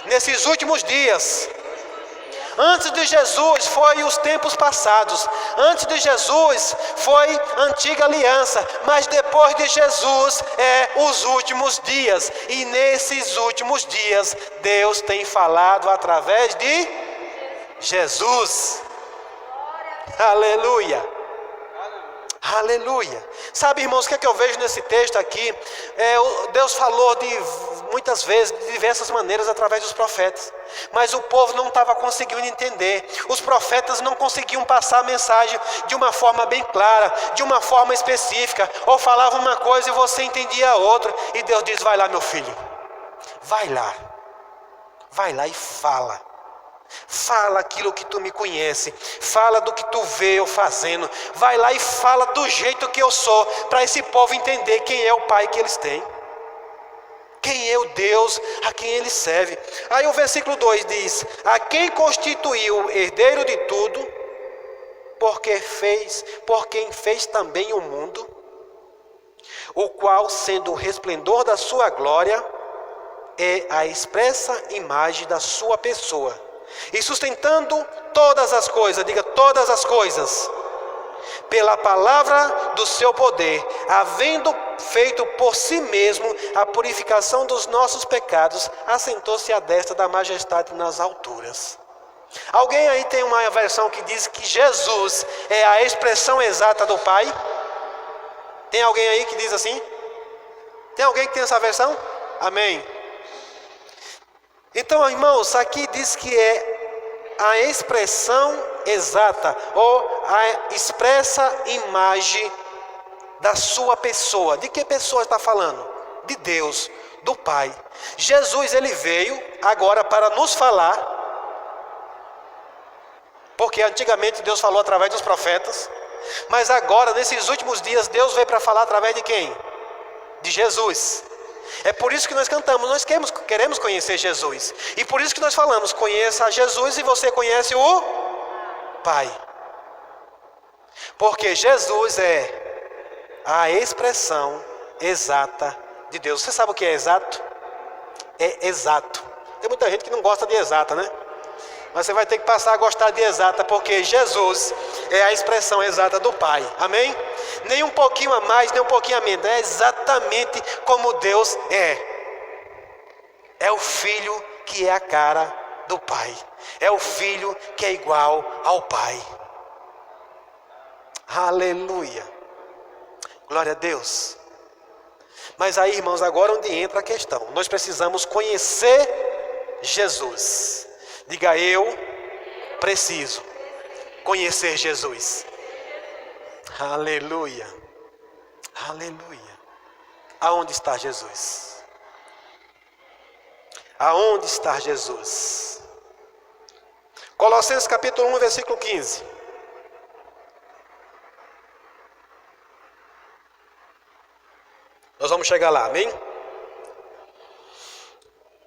nesses últimos dias, antes de Jesus foi os tempos passados, antes de Jesus foi a antiga aliança, mas depois de Jesus é os últimos dias. E nesses últimos dias Deus tem falado através de Jesus. Aleluia. Aleluia. Sabe, irmãos, o que é que eu vejo nesse texto aqui? Deus falou muitas vezes, de diversas maneiras, através dos profetas. Mas o povo não estava conseguindo entender. Os profetas não conseguiam passar a mensagem de uma forma bem clara, de uma forma específica. Ou falavam uma coisa e você entendia a outra. E Deus diz, vai lá, meu filho. Vai lá e fala. Fala aquilo que tu me conhece, fala do que tu vê eu fazendo, vai lá e fala do jeito que eu sou, para esse povo entender quem é o Pai que eles têm, quem é o Deus a quem eles servem. Aí o versículo 2 diz, a quem constituiu herdeiro de tudo, por quem fez também o mundo, o qual sendo o resplendor da sua glória, é a expressa imagem da sua pessoa, e sustentando todas as coisas, diga todas as coisas, pela palavra do seu poder, havendo feito por si mesmo a purificação dos nossos pecados, assentou-se à destra da majestade nas alturas. Alguém aí tem uma versão que diz que Jesus é a expressão exata do Pai? Tem alguém aí que diz assim? Tem alguém que tem essa versão? Amém. Então, irmãos, aqui diz que é a expressão exata, ou a expressa imagem da sua pessoa. De que pessoa está falando? De Deus, do Pai. Jesus, ele veio agora para nos falar, porque porque antigamente Deus falou através dos profetas, mas agora, nesses últimos dias, Deus veio para falar através de quem? De Jesus. É por isso que nós cantamos, nós queremos conhecer Jesus. E por isso que nós falamos, conheça a Jesus e você conhece o Pai. Porque Jesus é a expressão exata de Deus. Você sabe o que é exato? É exato. Tem muita gente que não gosta de exata, né? Mas você vai ter que passar a gostar de exata, porque Jesus é a expressão exata do Pai. Amém? Nem um pouquinho a mais, nem um pouquinho a menos. É exatamente como Deus é. É o Filho que é a cara do Pai. É o Filho que é igual ao Pai. Aleluia. Glória a Deus. Mas aí, irmãos, agora onde entra a questão. Nós precisamos conhecer Jesus. Diga, eu preciso conhecer Jesus. Aleluia. Aleluia. Aonde está Jesus? Aonde está Jesus? Colossenses capítulo 1, versículo 15. Nós vamos chegar lá, amém?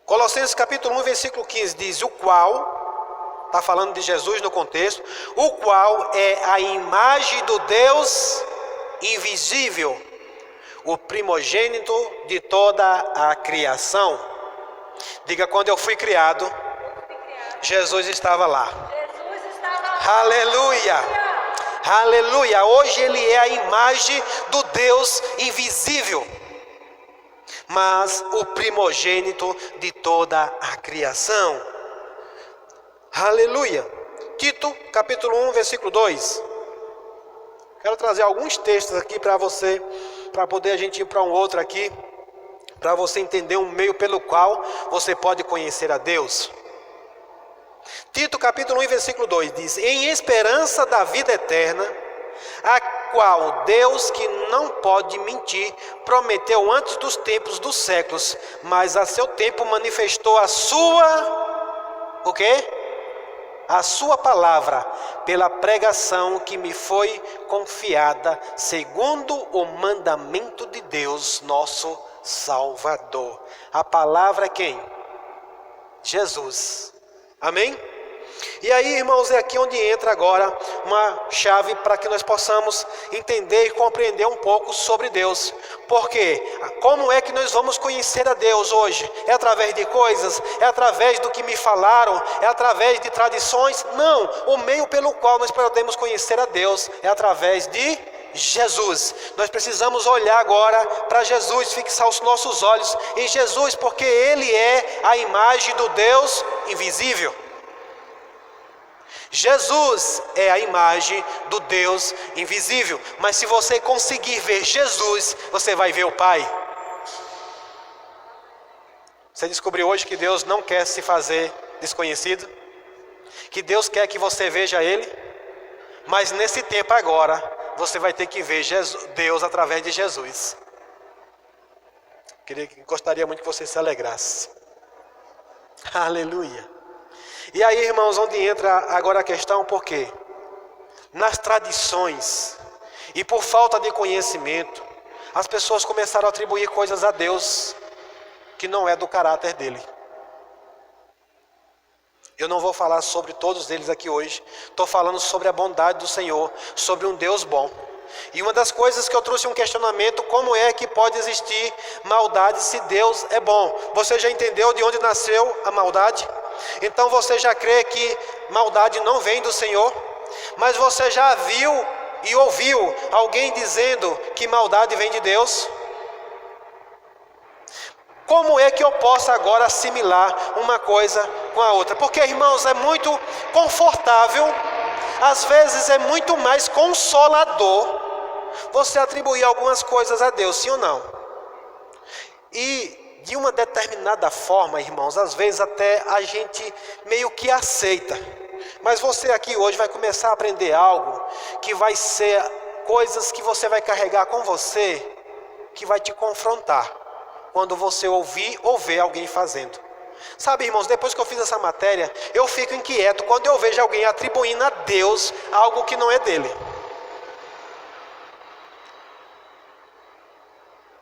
Colossenses capítulo 1, versículo 15 diz, o qual, está falando de Jesus no contexto, o qual é a imagem do Deus invisível, o primogênito de toda a criação. Diga, quando eu fui criado, Jesus estava lá. Aleluia! Aleluia! Hoje Ele é a imagem do Deus invisível, mas o primogênito de toda a criação. Aleluia! Tito, capítulo 1, versículo 2. Quero trazer alguns textos aqui para você, para poder a gente ir para um outro aqui, para você entender um meio pelo qual você pode conhecer a Deus. Tito, capítulo 1, versículo 2 diz, em esperança da vida eterna, a qual Deus, que não pode mentir, prometeu antes dos tempos dos séculos, mas a seu tempo manifestou a sua, o quê? A sua palavra, pela pregação que me foi confiada, segundo o mandamento de Deus, nosso Salvador. A palavra é quem? Jesus. Amém? E aí, irmãos, é aqui onde entra agora uma chave para que nós possamos entender e compreender um pouco sobre Deus. Porque como é que nós vamos conhecer a Deus hoje? É através de coisas? É através do que me falaram? É através de tradições? Não, o meio pelo qual nós podemos conhecer a Deus é através de Jesus. Nós precisamos olhar agora para Jesus, fixar os nossos olhos em Jesus, porque Ele é a imagem do Deus invisível. Jesus é a imagem do Deus invisível. Mas se você conseguir ver Jesus, você vai ver o Pai. Você descobriu hoje que Deus não quer se fazer desconhecido? Que Deus quer que você veja Ele? Mas nesse tempo agora, você vai ter que ver Deus através de Jesus. Gostaria muito que você se alegrasse. Aleluia. E aí, irmãos, onde entra agora a questão, por quê? Nas tradições e por falta de conhecimento, as pessoas começaram a atribuir coisas a Deus que não é do caráter dele. Eu não vou falar sobre todos eles aqui hoje. Estou falando sobre a bondade do Senhor, sobre um Deus bom. E uma das coisas que eu trouxe um questionamento, como é que pode existir maldade se Deus é bom? Você já entendeu de onde nasceu a maldade? Então você já crê que maldade não vem do Senhor? Mas você já viu e ouviu alguém dizendo que maldade vem de Deus? Como é que eu posso agora assimilar uma coisa com a outra? Porque, irmãos, é muito confortável, às vezes é muito mais consolador você atribuir algumas coisas a Deus, sim ou não? E de uma determinada forma, irmãos, às vezes até a gente meio que aceita. Mas você aqui hoje vai começar a aprender algo que vai ser coisas que você vai carregar com você, que vai te confrontar quando você ouvir ou ver alguém fazendo. Sabe, irmãos, depois que eu fiz essa matéria, eu fico inquieto quando eu vejo alguém atribuindo a Deus algo que não é dele.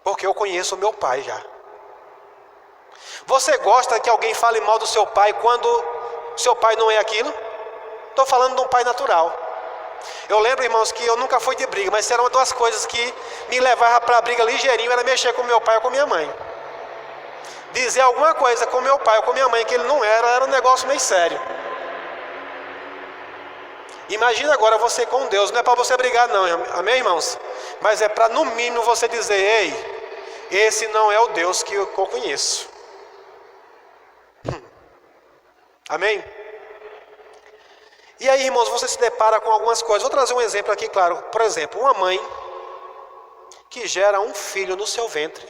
Porque eu conheço o meu pai já. Você gosta que alguém fale mal do seu pai quando seu pai não é aquilo? Estou falando de um pai natural. Eu lembro, irmãos, que eu nunca fui de briga, mas era uma das coisas que me levava para a briga ligeirinho, era mexer com meu pai ou com minha mãe. Dizer alguma coisa com meu pai ou com minha mãe que ele não era um negócio meio sério. Imagina agora você com Deus, não é para você brigar não, amém, irmãos? Mas é para no mínimo você dizer, ei, esse não é o Deus que eu conheço. Amém? E aí, irmãos, você se depara com algumas coisas. Vou trazer um exemplo aqui, claro. Por exemplo, uma mãe que gera um filho no seu ventre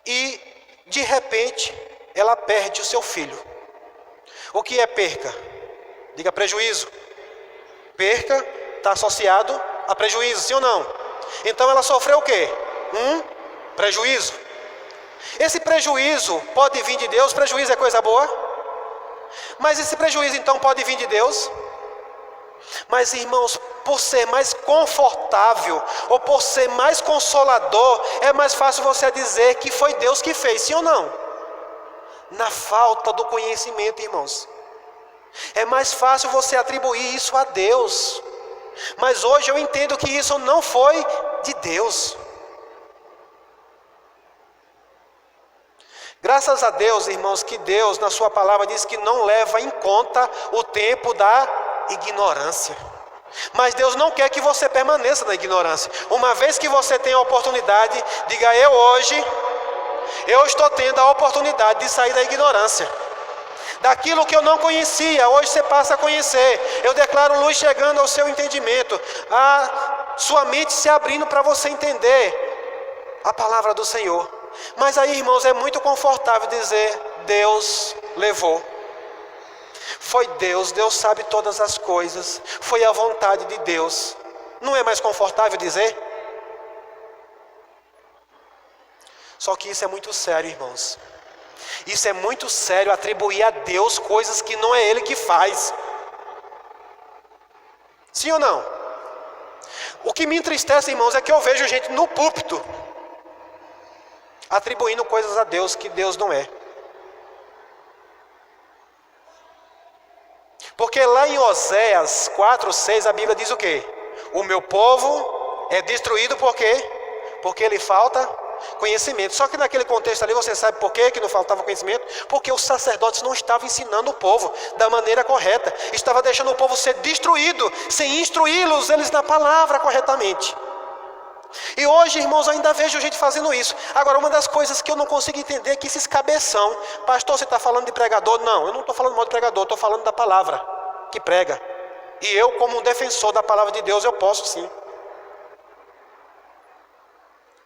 e, de repente, ela perde o seu filho. O que é perca? Diga prejuízo. Perca está associado a prejuízo, sim ou não? Então ela sofreu o quê? Um prejuízo. Esse prejuízo pode vir de Deus? Prejuízo é coisa boa? Mas esse prejuízo então pode vir de Deus? Mas, irmãos, por ser mais confortável ou por ser mais consolador, é mais fácil você dizer que foi Deus que fez, sim ou não? Na falta do conhecimento, irmãos, é mais fácil você atribuir isso a Deus. Mas hoje eu entendo que isso não foi de Deus. Graças a Deus, irmãos, que Deus na sua palavra diz que não leva em conta o tempo da ignorância. Mas Deus não quer que você permaneça na ignorância. Uma vez que você tem a oportunidade, diga, eu estou tendo a oportunidade de sair da ignorância. Daquilo que eu não conhecia, hoje você passa a conhecer. Eu declaro luz chegando ao seu entendimento, a sua mente se abrindo para você entender a palavra do Senhor. Mas aí, irmãos, é muito confortável dizer, Deus levou. Foi Deus, Deus sabe todas as coisas, foi a vontade de Deus. Não é mais confortável dizer? Só que isso é muito sério, irmãos. Isso é muito sério, atribuir a Deus coisas que não é Ele que faz. Sim ou não? O que me entristece, irmãos, é que eu vejo gente no púlpito atribuindo coisas a Deus que Deus não é. Porque lá em Oséias 4:6 a Bíblia diz o quê? O meu povo é destruído por quê? Porque lhe falta conhecimento. Só que naquele contexto ali você sabe por quê que não faltava conhecimento? Porque os sacerdotes não estavam ensinando o povo da maneira correta. Estava deixando o povo ser destruído, sem instruí-los eles na palavra corretamente. E hoje, irmãos, ainda vejo gente fazendo isso. Agora, uma das coisas que eu não consigo entender é que esses cabeção, pastor, você está falando de pregador? Não, eu não estou falando mal de pregador, estou falando da palavra que prega. E eu, como um defensor da palavra de Deus, eu posso sim.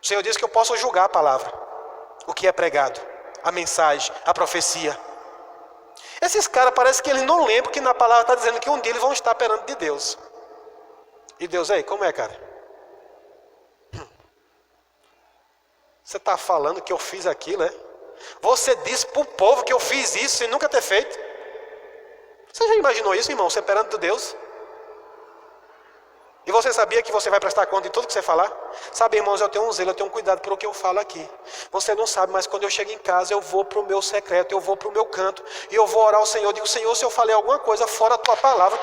O Senhor diz que eu posso julgar a palavra, o que é pregado, a mensagem, a profecia. Esses caras parece que eles não lembram que na palavra está dizendo que um dia eles vão estar perante de Deus. E Deus, aí, como é, cara? Você está falando que eu fiz aquilo, é? Você disse para o povo que eu fiz isso sem nunca ter feito. Você já imaginou isso, irmão? Você perante Deus? E você sabia que você vai prestar conta de tudo que você falar? Sabe, irmãos, eu tenho um zelo, eu tenho um cuidado pelo que eu falo aqui. Você não sabe, mas quando eu chego em casa, eu vou para o meu secreto, eu vou para o meu canto, e eu vou orar ao Senhor. Eu digo, Senhor, se eu falei alguma coisa fora a tua palavra,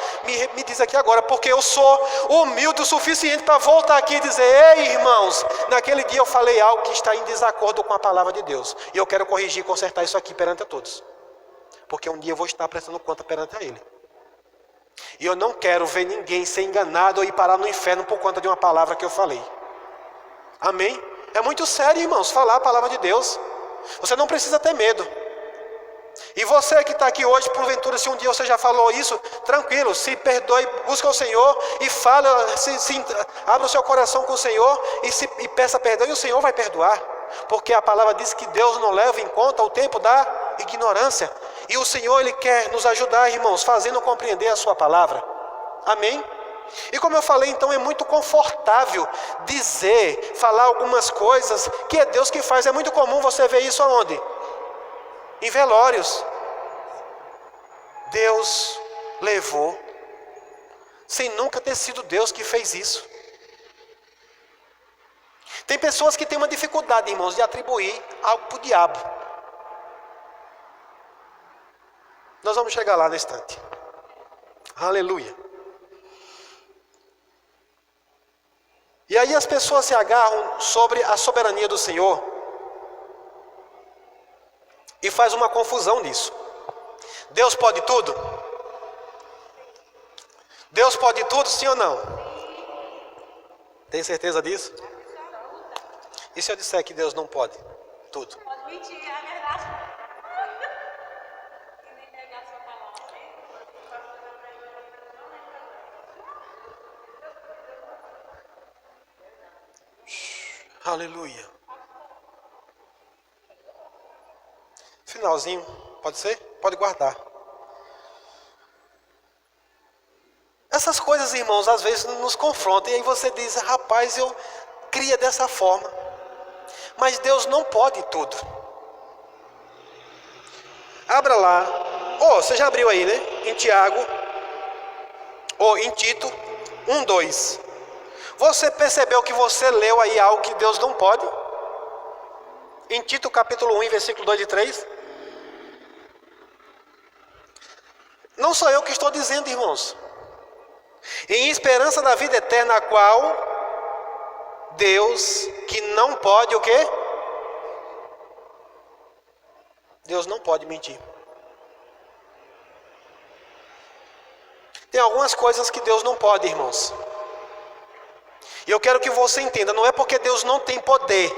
me diz aqui agora, porque eu sou humilde o suficiente para voltar aqui e dizer, ei, irmãos, naquele dia eu falei algo que está em desacordo com a palavra de Deus. E eu quero corrigir e consertar isso aqui perante a todos. Porque um dia eu vou estar prestando conta perante a Ele. E eu não quero ver ninguém ser enganado ou ir parar no inferno por conta de uma palavra que eu falei. Amém? É muito sério, irmãos, falar a palavra de Deus. Você não precisa ter medo. E você que está aqui hoje, porventura, se um dia você já falou isso, tranquilo, se perdoe, busca o Senhor e fala, abra o seu coração com o Senhor e peça perdão, e o Senhor vai perdoar. Porque a palavra diz que Deus não leva em conta o tempo da ignorância. E o Senhor, Ele quer nos ajudar, irmãos, fazendo compreender a sua palavra. Amém? E como eu falei, então é muito confortável dizer, falar algumas coisas que é Deus que faz. É muito comum você ver isso aonde? Em velórios. Deus levou, sem nunca ter sido Deus que fez isso. Tem pessoas que têm uma dificuldade, irmãos, de atribuir algo para o diabo. Nós vamos chegar lá no instante. Aleluia. E aí as pessoas se agarram sobre a soberania do Senhor e faz uma confusão nisso. Deus pode tudo? Deus pode tudo, sim ou não? Tem certeza disso? E se eu disser que Deus não pode tudo? Pode mentir, é verdade. E nem negar a sua palavra. Aleluia. Finalzinho, pode ser? Pode guardar. Essas coisas, irmãos, às vezes nos confrontam. E aí você diz, rapaz, eu cria dessa forma. Mas Deus não pode tudo. Abra lá. Você já abriu aí, né? Em Tiago. Em Tito 1:2. Você percebeu que você leu aí algo que Deus não pode? Em Tito capítulo 1, versículo 2 e 3. Não sou eu que estou dizendo, irmãos. Em esperança da vida eterna, a qual Deus que não pode o quê? Deus não pode mentir. Tem algumas coisas que Deus não pode, irmãos. E eu quero que você entenda, não é porque Deus não tem poder.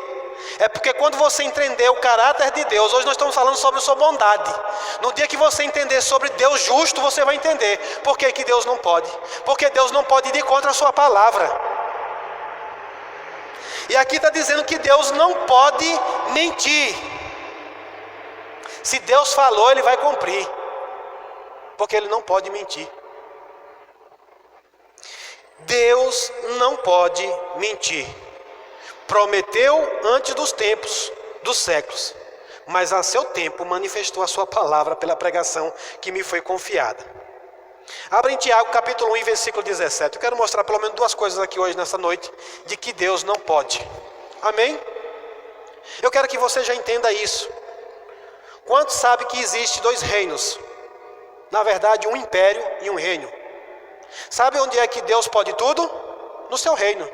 É porque quando você entender o caráter de Deus, hoje nós estamos falando sobre sua bondade. No dia que você entender sobre Deus justo, você vai entender por que Deus não pode. Porque Deus não pode ir contra a sua palavra. E aqui está dizendo que Deus não pode mentir. Se Deus falou, Ele vai cumprir. Porque Ele não pode mentir. Deus não pode mentir. Prometeu antes dos tempos, dos séculos, mas a seu tempo manifestou a sua palavra pela pregação que me foi confiada. Abra em Tiago capítulo 1, versículo 17. Eu quero mostrar pelo menos duas coisas aqui hoje, nessa noite, de que Deus não pode. Amém? Eu quero que você já entenda isso. Quantos sabem que existe dois reinos? Na verdade, um império e um reino. Sabe onde é que Deus pode tudo? No seu reino.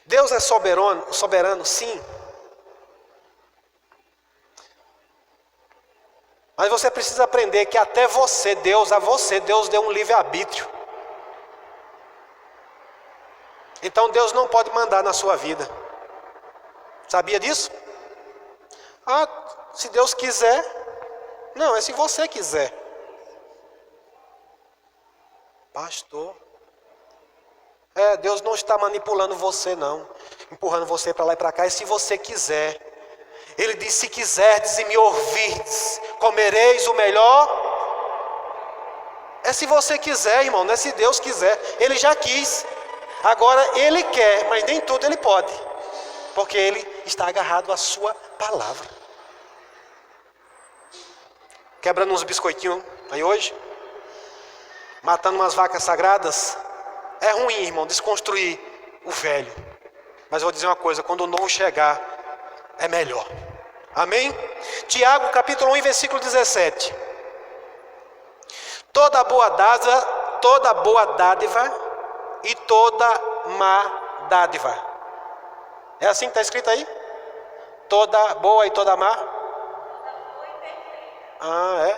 Deus é soberano, sim. Mas você precisa aprender que até você, Deus deu um livre-arbítrio. Então Deus não pode mandar na sua vida. Sabia disso? Se Deus quiser. Não, é se você quiser. Pastor. Deus não está manipulando você não. Empurrando você para lá e para cá. É se você quiser. Ele diz, se quiserdes e me ouvirdes, comereis o melhor. É se você quiser, irmão, não é se Deus quiser. Ele já quis. Agora Ele quer, mas nem tudo Ele pode. Porque Ele está agarrado à sua palavra. Quebrando uns biscoitinhos aí hoje. Matando umas vacas sagradas. É ruim, irmão, desconstruir o velho. Mas eu vou dizer uma coisa, quando o novo chegar, é melhor. Amém? Tiago capítulo 1, versículo 17. Toda boa dádiva e toda má dádiva. É assim que está escrito aí? Toda boa e toda má? É?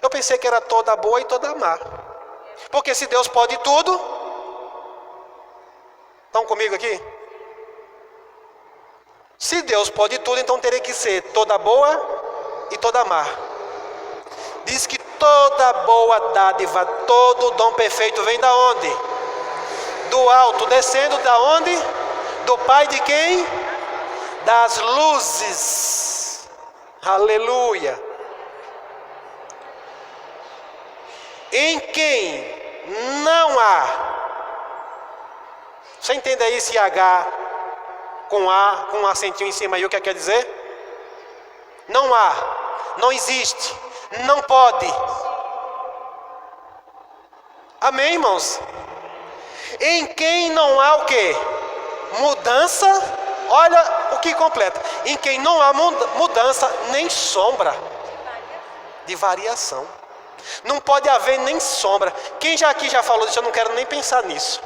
Eu pensei que era toda boa e toda má. Porque se Deus pode tudo... Estão comigo aqui? Se Deus pode tudo, então teria que ser toda boa e toda má. Diz que toda boa dádiva, todo dom perfeito vem da onde? Do alto, descendo da onde? Do Pai de quem? Das luzes. Aleluia. Em quem não há. Você entende aí esse H com A, com um acentinho em cima aí, o que quer dizer? Não há, não existe, não pode. Amém, irmãos? Em quem não há o quê? Mudança, olha o que completa. Em quem não há mudança, nem sombra de variação. Não pode haver nem sombra. Quem já aqui já falou disso, eu não quero nem pensar nisso.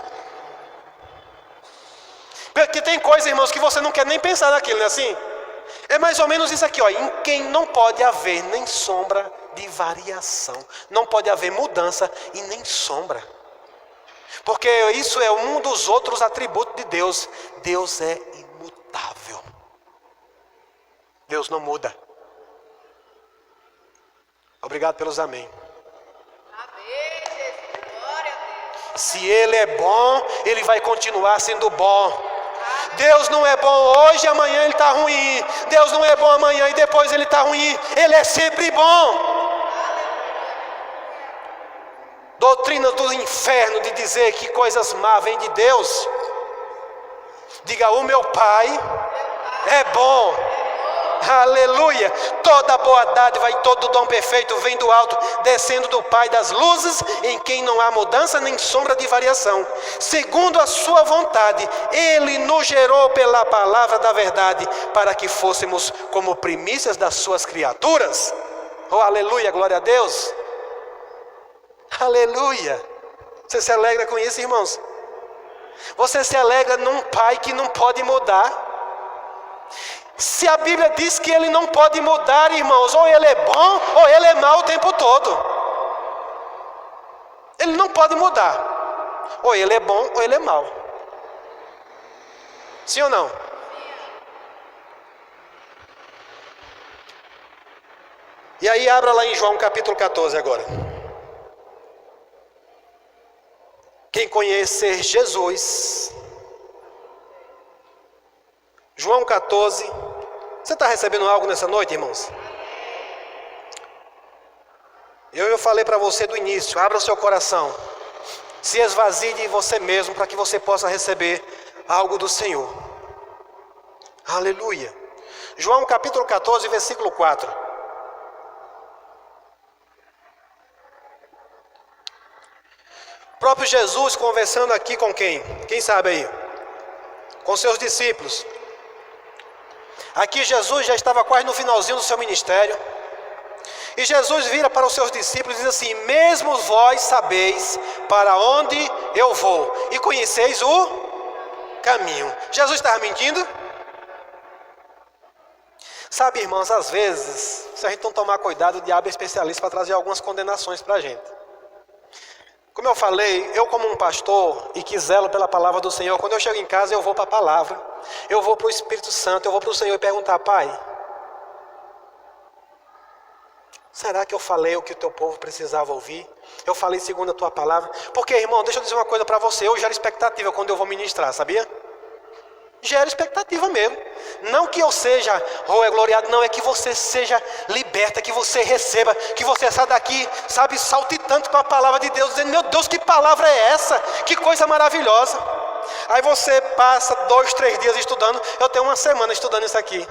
Porque tem coisa, irmãos, que você não quer nem pensar naquilo, não é assim? É mais ou menos isso aqui, ó. Em quem não pode haver nem sombra de variação. Não pode haver mudança e nem sombra. Porque isso é um dos outros atributos de Deus. Deus é imutável. Deus não muda. Obrigado pelos amém. Amém, Jesus. Glória a Deus. Se Ele é bom, Ele vai continuar sendo bom. Deus não é bom hoje, amanhã Ele está ruim. Deus não é bom amanhã e depois Ele está ruim. Ele é sempre bom. Doutrina do inferno de dizer que coisas más vêm de Deus. Diga, o meu Pai é bom. Aleluia. Toda boa dádiva e todo dom perfeito vem do alto, descendo do Pai das luzes, em quem não há mudança nem sombra de variação. Segundo a sua vontade, Ele nos gerou pela palavra da verdade, para que fôssemos como primícias das suas criaturas. Oh, aleluia, glória a Deus. Aleluia. Você se alegra com isso, irmãos? Você se alegra num Pai que não pode mudar? Se a Bíblia diz que Ele não pode mudar, irmãos, ou Ele é bom ou Ele é mau o tempo todo. Ele não pode mudar. Ou Ele é bom ou Ele é mau. Sim ou não? E aí abra lá em João capítulo 14 agora. Quem conhecer Jesus, João 14, você está recebendo algo nessa noite, irmãos? Eu falei para você do início, abra o seu coração, se esvazie de você mesmo para que você possa receber algo do Senhor. Aleluia. João capítulo 14, versículo 4. O próprio Jesus conversando aqui com quem? Quem sabe aí? Com seus discípulos. Aqui Jesus já estava quase no finalzinho do seu ministério. E Jesus vira para os seus discípulos e diz assim: mesmo vós sabeis para onde eu vou e conheceis o caminho. Jesus estava mentindo? Sabe, irmãos, às vezes, se a gente não tomar cuidado, o diabo é especialista para trazer algumas condenações para a gente. Como eu falei, eu como um pastor e que zelo pela palavra do Senhor, quando eu chego em casa eu vou para a palavra, eu vou para o Espírito Santo, eu vou para o Senhor e perguntar: Pai, será que eu falei o que o teu povo precisava ouvir? Eu falei segundo a tua palavra? Porque, irmão, deixa eu dizer uma coisa para você, eu gero expectativa quando eu vou ministrar, sabia? Gera expectativa mesmo. Não que eu seja gloriado, não, é que você seja liberta, que você receba, que você saia daqui, sabe, saltitando com a palavra de Deus, dizendo: meu Deus, que palavra é essa? Que coisa maravilhosa. Aí você passa 2, 3 dias estudando. Eu tenho uma semana estudando isso aqui.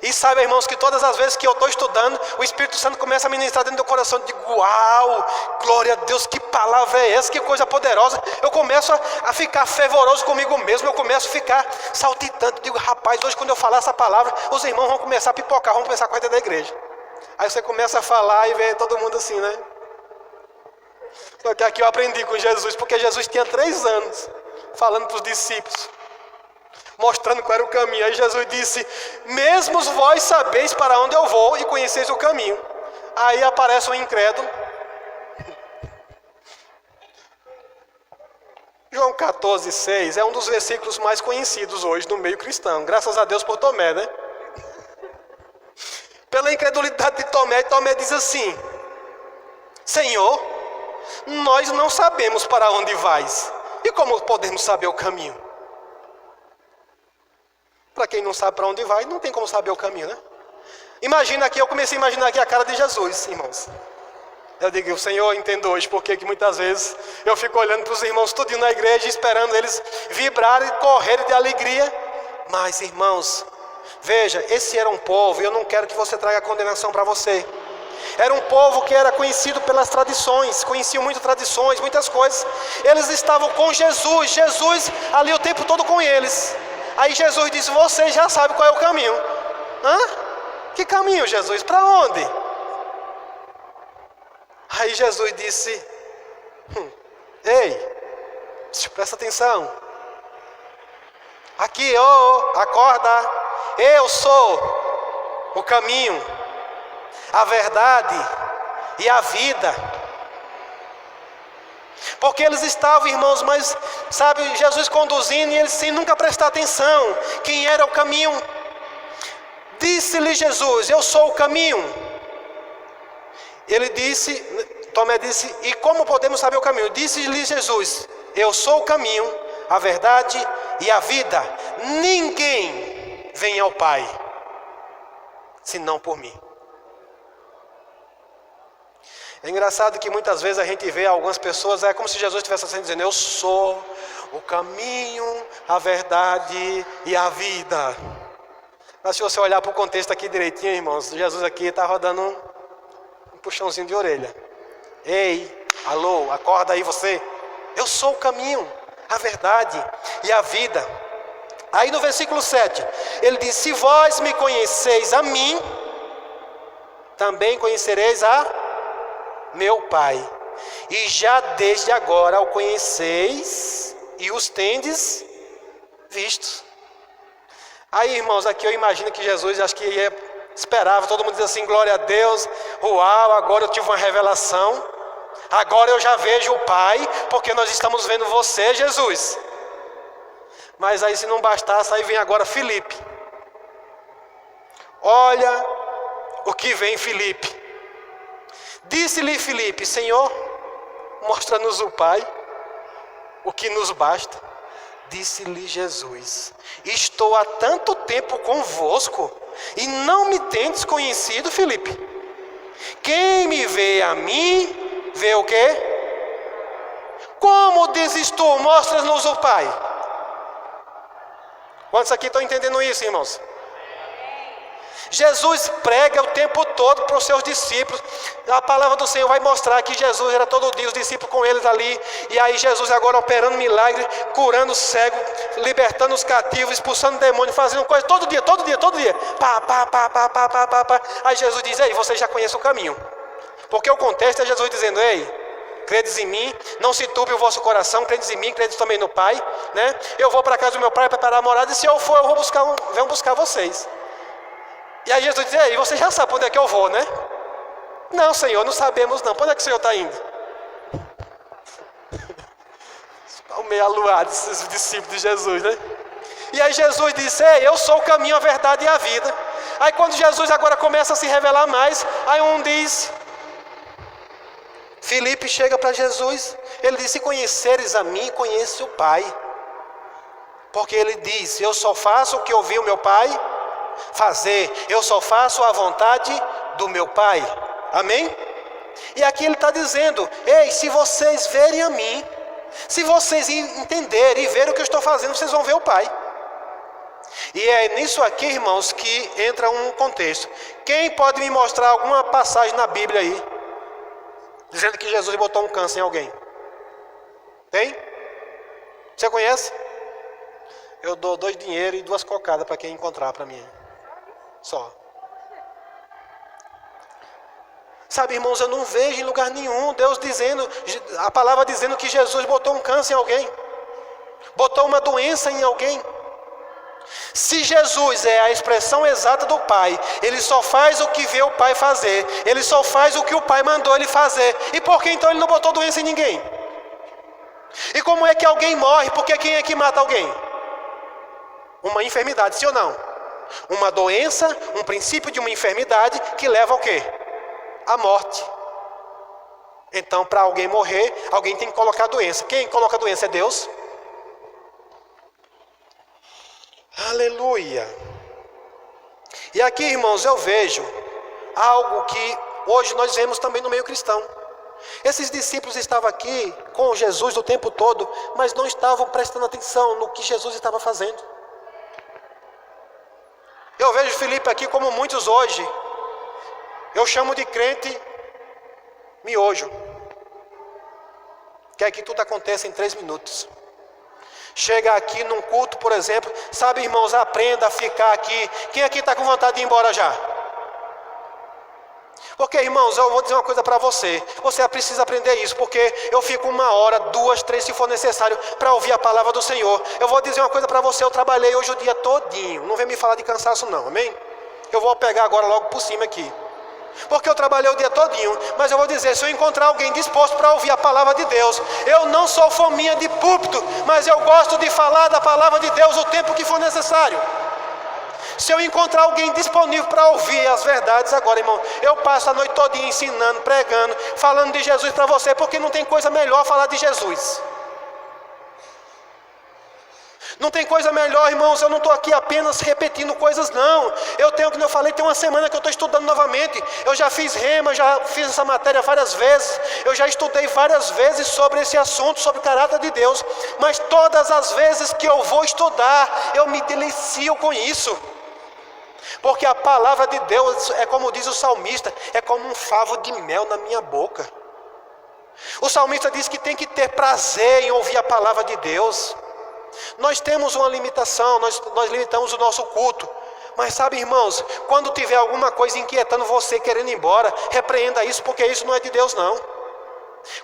E sabe, irmãos, que todas as vezes que eu estou estudando, o Espírito Santo começa a ministrar dentro do coração. Eu digo: uau, glória a Deus, que palavra é essa, que coisa poderosa. Eu começo a ficar fervoroso comigo mesmo, eu começo a ficar saltitante. Eu digo: rapaz, hoje quando eu falar essa palavra, os irmãos vão começar a pipocar, vão começar a correr da igreja. Aí você começa a falar e vê todo mundo assim, né? Só que aqui eu aprendi com Jesus, porque Jesus tinha 3 anos falando para os discípulos, mostrando qual era o caminho. Aí Jesus disse: mesmo vós sabeis para onde eu vou e conheceis o caminho. Aí aparece um incrédulo. João 14, 6 é um dos versículos mais conhecidos hoje no meio cristão. Graças a Deus por Tomé, né? Pela incredulidade de Tomé, Tomé diz assim: Senhor, nós não sabemos para onde vais, e como podemos saber o caminho? Para quem não sabe para onde vai, não tem como saber o caminho, né? Imagina aqui, eu comecei a imaginar aqui a cara de Jesus, irmãos. Eu digo, Senhor, eu entendo hoje porque que muitas vezes eu fico olhando para os irmãos tudinho na igreja, esperando eles vibrarem e correrem de alegria. Mas, irmãos, veja, esse era um povo, e eu não quero que você traga condenação para você. Era um povo que era conhecido pelas tradições, conheciam muitas tradições, muitas coisas. Eles estavam com Jesus, Jesus ali o tempo todo com eles. Aí Jesus disse, você já sabe qual é o caminho. Hã? Que caminho, Jesus? Para onde? Aí Jesus disse, ei, presta atenção. Aqui, acorda, eu sou o caminho, a verdade e a vida. Porque eles estavam, irmãos, mas, sabe, Jesus conduzindo e eles sem nunca prestar atenção, quem era o caminho. Disse-lhe Jesus, eu sou o caminho. Ele disse, Tomé disse, e como podemos saber o caminho? Disse-lhe Jesus, eu sou o caminho, a verdade e a vida. Ninguém vem ao Pai, senão por mim. É engraçado que muitas vezes a gente vê algumas pessoas, é como se Jesus estivesse assim dizendo, eu sou o caminho, a verdade e a vida. Mas se você olhar para o contexto aqui direitinho, irmãos, Jesus aqui está rodando um puxãozinho de orelha. Ei, alô, acorda aí você. Eu sou o caminho, a verdade e a vida. Aí no versículo 7, ele diz, se vós me conheceis a mim, também conhecereis a meu Pai. E já desde agora o conheceis e os tendes vistos. Aí, irmãos, aqui eu imagino que Jesus, acho que esperava, todo mundo diz assim, glória a Deus, uau, agora eu tive uma revelação, agora eu já vejo o Pai, porque nós estamos vendo você, Jesus. Mas aí se não bastasse, aí vem agora Filipe. Olha o que vem Filipe. Disse-lhe Filipe, Senhor, mostra-nos o Pai, o que nos basta. Disse-lhe Jesus, estou há tanto tempo convosco e não me tendes conhecido, Filipe. Quem me vê a mim, vê o quê? Como dizes tu, mostra-nos o Pai? Quantos aqui estão entendendo isso, irmãos? Jesus prega o tempo todo para os seus discípulos. A palavra do Senhor vai mostrar que Jesus era todo dia, os discípulos com eles ali. E aí Jesus agora operando milagres, curando o cego, libertando os cativos, expulsando demônios, fazendo coisas todo dia. Pá. Aí Jesus diz, ei, você já conhece o caminho. Porque o contexto é Jesus dizendo, ei, credes em mim, não se turbe o vosso coração, credes em mim, credes também no Pai, né? Eu vou para a casa do meu Pai preparar a morada, e se eu for, eu vou venho buscar vocês. E aí Jesus diz, ei, você já sabe para onde é que eu vou, né? Não, Senhor, não sabemos não. Para onde é que o Senhor está indo? Estão meio aluados esses discípulos de Jesus, né? E aí Jesus disse, ei, eu sou o caminho, a verdade e a vida. Aí quando Jesus agora começa a se revelar mais, aí um diz, Filipe chega para Jesus, ele diz, se conheceres a mim, conhece o Pai. Porque ele diz, eu só faço o que ouvi o meu Pai fazer, eu só faço a vontade do meu Pai. Amém? E aqui ele está dizendo, ei, se vocês verem a mim, se vocês entenderem e verem o que eu estou fazendo, vocês vão ver o Pai. E é nisso aqui, irmãos, que entra um contexto. Quem pode me mostrar alguma passagem na Bíblia aí, dizendo que Jesus botou um câncer em alguém? Tem? Você conhece? Eu dou 2 dinheiros e 2 cocadas para quem encontrar para mim. Só. Sabe, irmãos, eu não vejo em lugar nenhum Deus dizendo, a palavra dizendo que Jesus botou um câncer em alguém, botou uma doença em alguém. Se Jesus é a expressão exata do Pai, ele só faz o que vê o Pai fazer, ele só faz o que o Pai mandou ele fazer. E por que então ele não botou doença em ninguém? E como é que alguém morre? Porque quem é que mata alguém? Uma enfermidade, sim ou não? Uma doença, um princípio de uma enfermidade que leva ao quê? A morte. Então, para alguém morrer, alguém tem que colocar a doença. Quem coloca a doença é Deus? Aleluia. E aqui, irmãos, eu vejo algo que hoje nós vemos também no meio cristão. Esses discípulos estavam aqui com Jesus o tempo todo, mas não estavam prestando atenção no que Jesus estava fazendo. Eu vejo Felipe aqui como muitos hoje. Eu chamo de crente miojo. Quer que tudo aconteça em 3 minutos. Chega aqui num culto, por exemplo. Sabe, irmãos, aprenda a ficar aqui. Quem aqui está com vontade de ir embora já? Porque, irmãos, eu vou dizer uma coisa para você. Você precisa aprender isso, porque eu fico 1 hora, 2, 3, se for necessário, para ouvir a palavra do Senhor. Eu vou dizer uma coisa para você. Eu trabalhei hoje o dia todinho. Não vem me falar de cansaço não, amém? Eu vou pegar agora logo por cima aqui. Porque eu trabalhei o dia todinho. Mas eu vou dizer, se eu encontrar alguém disposto para ouvir a palavra de Deus, eu não sou fominha de púlpito, mas eu gosto de falar da palavra de Deus o tempo que for necessário. Se eu encontrar alguém disponível para ouvir as verdades agora, irmão, eu passo a noite todinha ensinando, pregando, falando de Jesus para você, porque não tem coisa melhor falar de Jesus. Não tem coisa melhor, irmãos. Eu não estou aqui apenas repetindo coisas, não. Eu tenho, como eu falei, tem uma semana que eu estou estudando novamente. Eu já fiz rema, já fiz essa matéria várias vezes. Eu já estudei várias vezes sobre esse assunto, sobre o caráter de Deus. Mas todas as vezes que eu vou estudar, eu me delicio com isso. Porque a palavra de Deus é como diz o salmista, é como um favo de mel na minha boca. O salmista diz que tem que ter prazer em ouvir a palavra de Deus. Nós temos uma limitação, nós limitamos o nosso culto. Mas sabe, irmãos, quando tiver alguma coisa inquietando você, querendo ir embora, repreenda isso, porque isso não é de Deus não.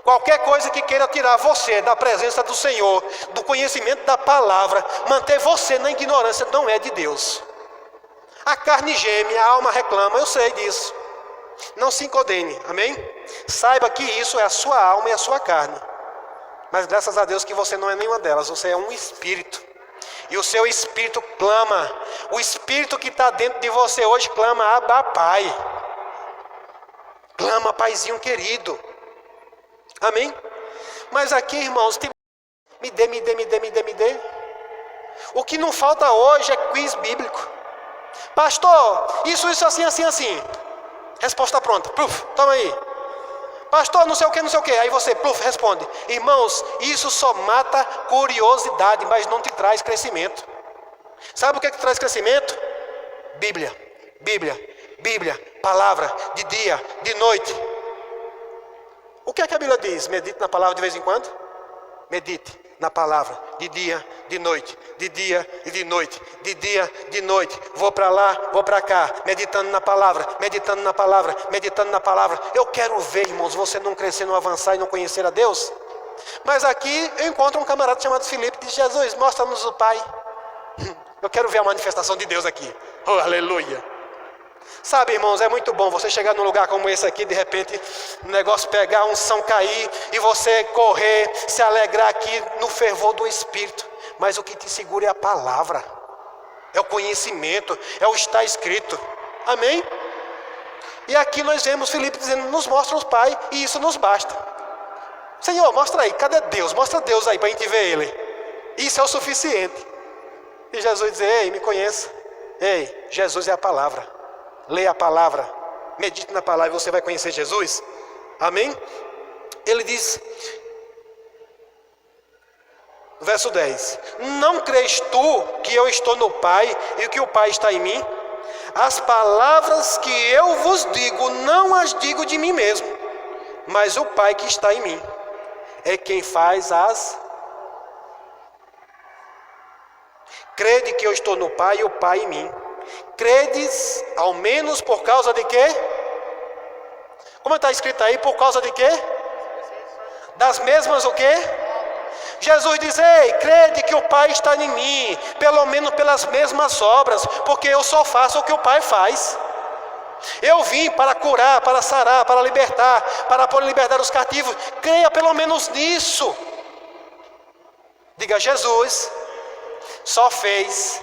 Qualquer coisa que queira tirar você da presença do Senhor, do conhecimento da palavra, manter você na ignorância, não é de Deus. A carne geme, a alma reclama, eu sei disso. Não se condene, amém? Saiba que isso é a sua alma e a sua carne. Mas graças a Deus que você não é nenhuma delas, você é um espírito. E o seu espírito clama. O espírito que está dentro de você hoje clama, Abba, Pai. Clama, Paizinho querido. Amém? Mas aqui, irmãos, me dê. O que não falta hoje é quiz bíblico. Pastor, isso, assim. Resposta pronta. Toma aí. Pastor, não sei o que. Aí você, responde. Irmãos, isso só mata curiosidade, mas não te traz crescimento. Sabe o que traz crescimento? Bíblia. Palavra, de dia, de noite. O que é que a Bíblia diz? Medite na palavra de vez em quando? Medite na palavra, de dia, de noite, de dia e de noite, de dia, de noite. Vou para lá, vou para cá, meditando na palavra. Eu quero ver, irmãos, você não crescer, não avançar e não conhecer a Deus. Mas aqui eu encontro um camarada chamado Filipe, diz: Jesus, mostra-nos o Pai. Eu quero ver a manifestação de Deus aqui. Oh, aleluia. Sabe, irmãos, é muito bom você chegar num lugar como esse aqui, de repente o negócio pegar, a unção cair e você correr, se alegrar aqui no fervor do Espírito. Mas o que te segura é a palavra, é o conhecimento, é o estar escrito. Amém? E aqui nós vemos Filipe dizendo: nos mostra o Pai, e isso nos basta. Senhor, mostra aí, cadê Deus? Mostra Deus aí para a gente ver Ele. Isso é o suficiente. E Jesus diz: ei, me conheça. Ei, Jesus é a palavra. Leia a palavra, medite na palavra e você vai conhecer Jesus. Amém? Ele diz, verso 10: não crês tu que eu estou no Pai e que o Pai está em mim? As palavras que eu vos digo, não as digo de mim mesmo, mas o Pai que está em mim é quem faz as... Crede que eu estou no Pai e o Pai em mim. Credes, ao menos por causa de quê? Como está escrito aí, por causa de quê? Das mesmas o quê? Jesus diz: ei, crede que o Pai está em mim, pelo menos pelas mesmas obras, porque eu só faço o que o Pai faz. Eu vim para curar, para sarar, para libertar, para poder libertar os cativos. Creia pelo menos nisso. Diga: Jesus só fez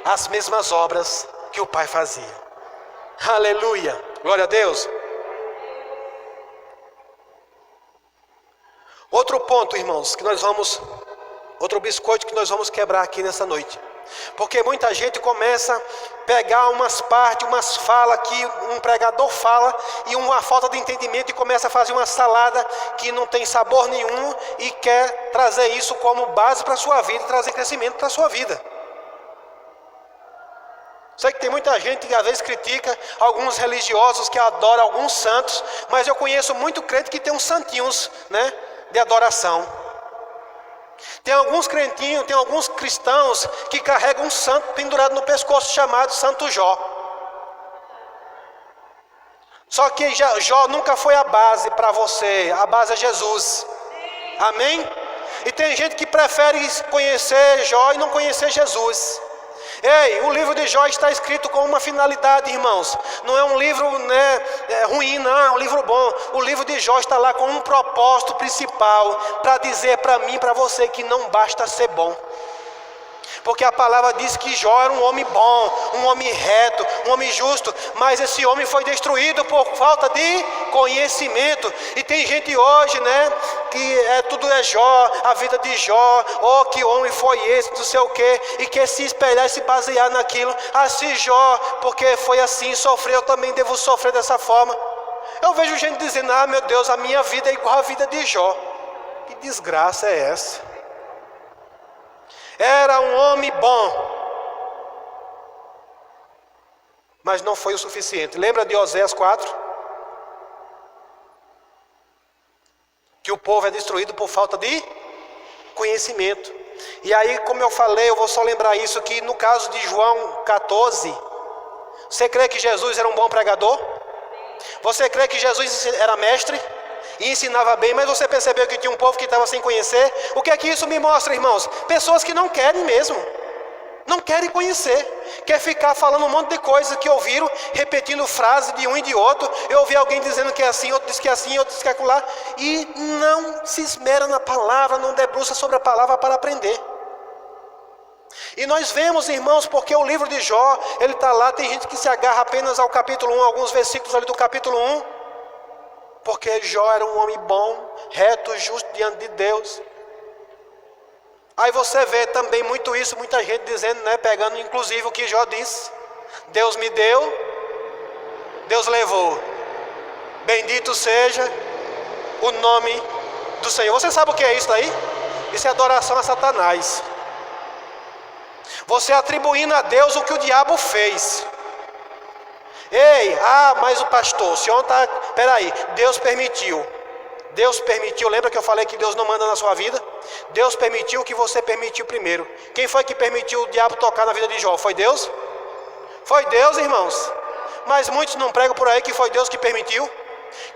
as mesmas obras que o Pai fazia. Aleluia, glória a Deus. Outro ponto, irmãos, outro biscoito que nós vamos quebrar aqui nessa noite. Porque muita gente começa a pegar umas partes, umas falas que um pregador fala e uma falta de entendimento e começa a fazer uma salada que não tem sabor nenhum e quer trazer isso como base para a sua vida e trazer crescimento para a sua vida. Sei que tem muita gente que às vezes critica alguns religiosos que adoram alguns santos, mas eu conheço muito crente que tem uns santinhos, né, de adoração. Tem alguns crentinhos, tem alguns cristãos que carregam um santo pendurado no pescoço chamado Santo Jó. Só que Jó nunca foi a base para você, a base é Jesus. Amém? E tem gente que prefere conhecer Jó e não conhecer Jesus. Ei, o livro de Jó está escrito com uma finalidade, irmãos. Não é um livro, ruim, não, é um livro bom. O livro de Jó está lá com um propósito principal, para dizer para mim, para você, que não basta ser bom. Porque a palavra diz que Jó era um homem bom, um homem reto, um homem justo, mas esse homem foi destruído por falta de conhecimento. E tem gente hoje, que tudo é Jó, a vida de Jó, oh, que homem foi esse, não sei o quê, e quer se espelhar e se basear naquilo. Se Jó, porque foi assim, sofreu, eu também devo sofrer dessa forma. Eu vejo gente dizendo, meu Deus, a minha vida é igual à vida de Jó. Que desgraça é essa? Era um homem bom, mas não foi o suficiente. Lembra de Oséias 4? Que o povo é destruído por falta de conhecimento. E aí, como eu falei, eu vou só lembrar isso, que no caso de João 14, você crê que Jesus era um bom pregador? Você crê que Jesus era mestre? E ensinava bem, mas você percebeu que tinha um povo que estava sem conhecer? O que é que isso me mostra, irmãos? Pessoas que não querem mesmo, não querem conhecer, quer ficar falando um monte de coisa que ouviram, repetindo frases de um e de outro. Eu ouvi alguém dizendo que é assim, outro diz que é assim, outro diz que é acolá, e não se esmera na palavra, não debruça sobre a palavra para aprender. E nós vemos, irmãos, porque o livro de Jó, ele está lá, tem gente que se agarra apenas ao capítulo 1, alguns versículos ali do capítulo 1, porque Jó era um homem bom, reto, justo diante de Deus. Aí você vê também muito isso, muita gente dizendo, pegando inclusive o que Jó disse: Deus me deu, Deus levou, bendito seja o nome do Senhor. Você sabe o que é isso aí? Isso é adoração a Satanás. Você atribuindo a Deus o que o diabo fez. Ei, mas o pastor, o senhor está... Peraí, Deus permitiu, lembra que eu falei que Deus não manda na sua vida? Deus permitiu o que você permitiu primeiro. Quem foi que permitiu o diabo tocar na vida de Jó? Foi Deus? Foi Deus, irmãos. Mas muitos não pregam por aí que foi Deus que permitiu.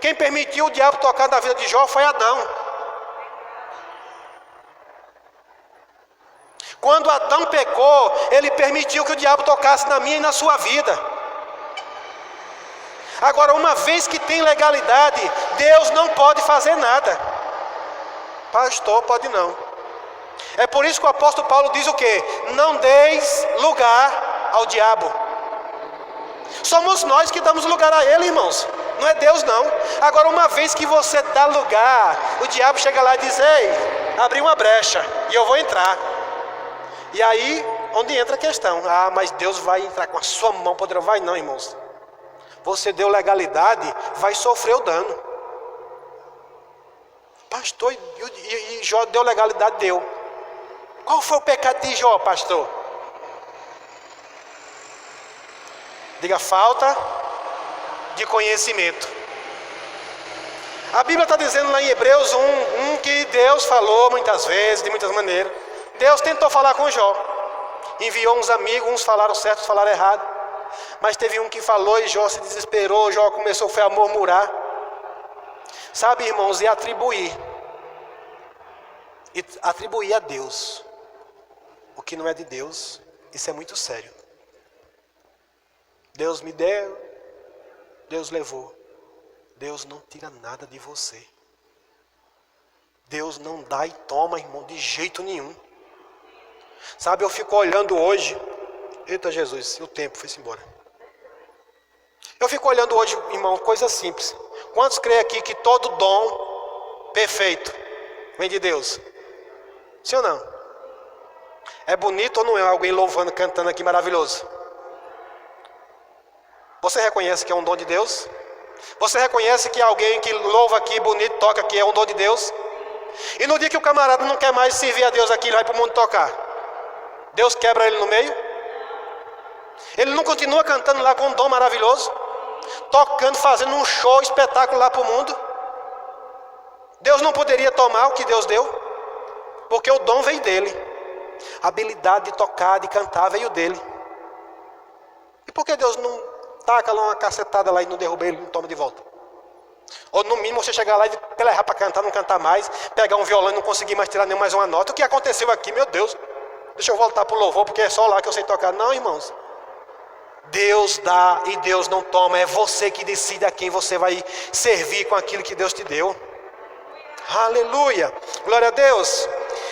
Quem permitiu o diabo tocar na vida de Jó foi Adão. Quando Adão pecou, ele permitiu que o diabo tocasse na minha e na sua vida. Agora, uma vez que tem legalidade, Deus não pode fazer nada. Pastor, pode não. É por isso que o apóstolo Paulo diz o quê? Não deis lugar ao diabo. Somos nós que damos lugar a ele, irmãos. Não é Deus, não. Agora, uma vez que você dá lugar, o diabo chega lá e diz: ei, abri uma brecha e eu vou entrar. E aí, onde entra a questão? Mas Deus vai entrar com a sua mão poderosa. Vai não, irmãos. Você deu legalidade, vai sofrer o dano. Pastor, e Jó deu legalidade? Deu. Qual foi o pecado de Jó, pastor? Diga: falta de conhecimento. A Bíblia está dizendo lá em Hebreus 1 que Deus falou muitas vezes, de muitas maneiras. Deus tentou falar com Jó. Enviou uns amigos, uns falaram certo, outros falaram errado. Mas teve um que falou e Jó se desesperou. Jó começou a murmurar. Sabe, irmãos, e atribuir a Deus o que não é de Deus, isso é muito sério. Deus me deu, Deus levou. Deus não tira nada de você. Deus não dá e toma, irmão, de jeito nenhum. Sabe, eu fico olhando hoje. Eita Jesus, o tempo foi-se embora. Eu fico olhando hoje, irmão, coisa simples. Quantos creem aqui que todo dom perfeito vem de Deus? Sim ou não? É bonito ou não é alguém louvando, cantando aqui maravilhoso? Você reconhece que é um dom de Deus? Você reconhece que alguém que louva aqui, bonito, toca aqui, é um dom de Deus? E no dia que o camarada não quer mais servir a Deus aqui, ele vai para o mundo tocar, Deus quebra ele no meio? Ele não continua cantando lá com um dom maravilhoso? Tocando, fazendo um show, espetáculo lá para o mundo? Deus não poderia tomar o que Deus deu? Porque o dom veio dele. A habilidade de tocar, de cantar veio dele. E por que Deus não taca lá uma cacetada lá e não derruba ele e não toma de volta? Ou no mínimo você chegar lá e errar para cantar, não cantar mais, pegar um violão e não conseguir mais tirar nem mais uma nota. O que aconteceu aqui, meu Deus? Deixa eu voltar para o louvor porque é só lá que eu sei tocar. Não, irmãos. Deus dá e Deus não toma. É você que decide a quem você vai servir com aquilo que Deus te deu. Aleluia, glória a Deus.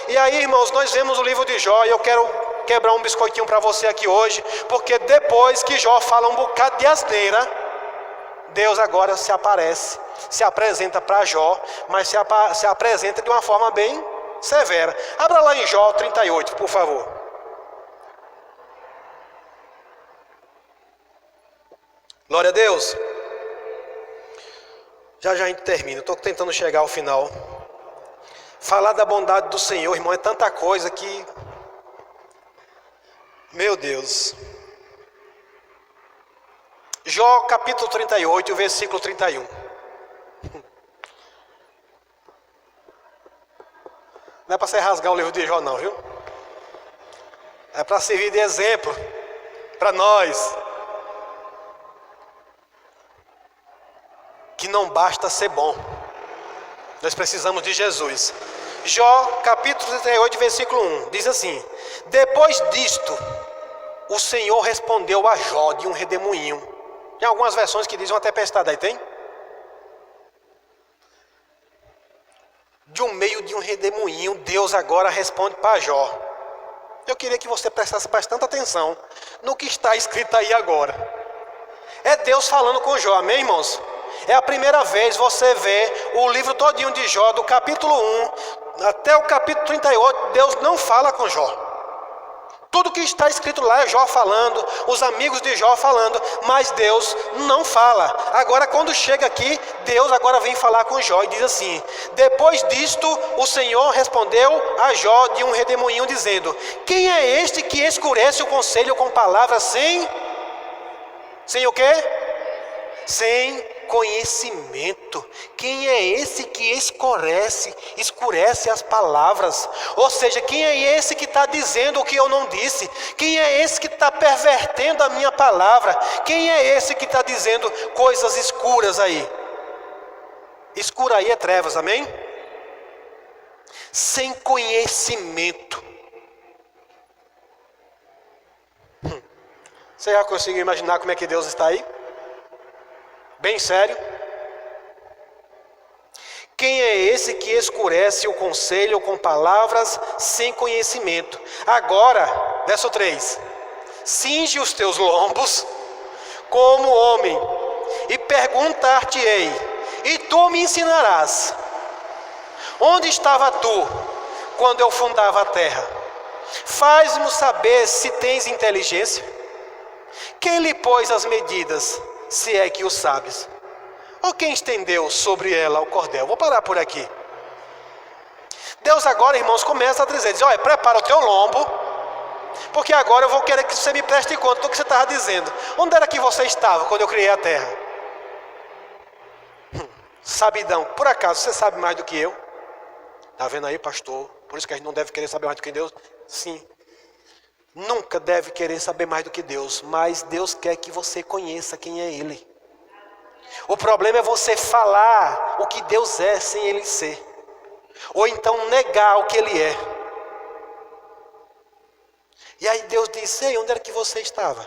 E aí, irmãos, nós vemos o livro de Jó. E eu quero quebrar um biscoitinho para você aqui hoje, porque depois que Jó fala um bocado de asneira, Deus agora se aparece, se apresenta para Jó, mas se apresenta de uma forma bem severa. Abra lá em Jó 38, por favor. Glória a Deus. Já a gente termina, estou tentando chegar ao final. Falar da bondade do Senhor, irmão, é tanta coisa que... Meu Deus. Jó capítulo 38, versículo 31. Não é para você rasgar o livro de Jó não, viu? É para servir de exemplo para nós. Que não basta ser bom. Nós precisamos de Jesus. Jó capítulo 38, versículo 1. Diz assim: depois disto, o Senhor respondeu a Jó de um redemoinho. Tem algumas versões que dizem uma tempestade aí, tem? De um meio de um redemoinho, Deus agora responde para Jó. Eu queria que você prestasse bastante atenção no que está escrito aí agora. É Deus falando com Jó, amém, irmãos? É a primeira vez você vê o livro todinho de Jó, do capítulo 1 até o capítulo 38, Deus não fala com Jó. Tudo que está escrito lá é Jó falando, os amigos de Jó falando, mas Deus não fala. Agora quando chega aqui, Deus agora vem falar com Jó e diz assim: depois disto o Senhor respondeu a Jó de um redemoinho dizendo: quem é este que escurece o conselho com palavras sem o quê? Sem conhecimento. Quem é esse que escurece as palavras? Ou seja, quem é esse que está dizendo o que eu não disse? Quem é esse que está pervertendo a minha palavra? Quem é esse que está dizendo coisas escuras aí? Escura aí é trevas, amém? Sem conhecimento. Você já conseguiu imaginar como é que Deus está aí? Bem sério. Quem é esse que escurece o conselho com palavras sem conhecimento? Agora, verso 3: cinge os teus lombos como homem, e perguntar-te-ei, e tu me ensinarás. Onde estava tu quando eu fundava a terra? Faz-me saber se tens inteligência. Quem lhe pôs as medidas, se é que o sabes? Ou quem estendeu sobre ela o cordel? Vou parar por aqui. Deus agora, irmãos, começa a dizer: olha, prepara o teu lombo, porque agora eu vou querer que você me preste conta do que você estava dizendo. Onde era que você estava quando eu criei a terra? Sabidão, por acaso você sabe mais do que eu? Está vendo aí, pastor? Por isso que a gente não deve querer saber mais do que Deus? Sim. Nunca deve querer saber mais do que Deus, mas Deus quer que você conheça quem é Ele. O problema é você falar o que Deus é sem Ele ser, ou então negar o que Ele é. E aí Deus diz: ei, onde era que você estava?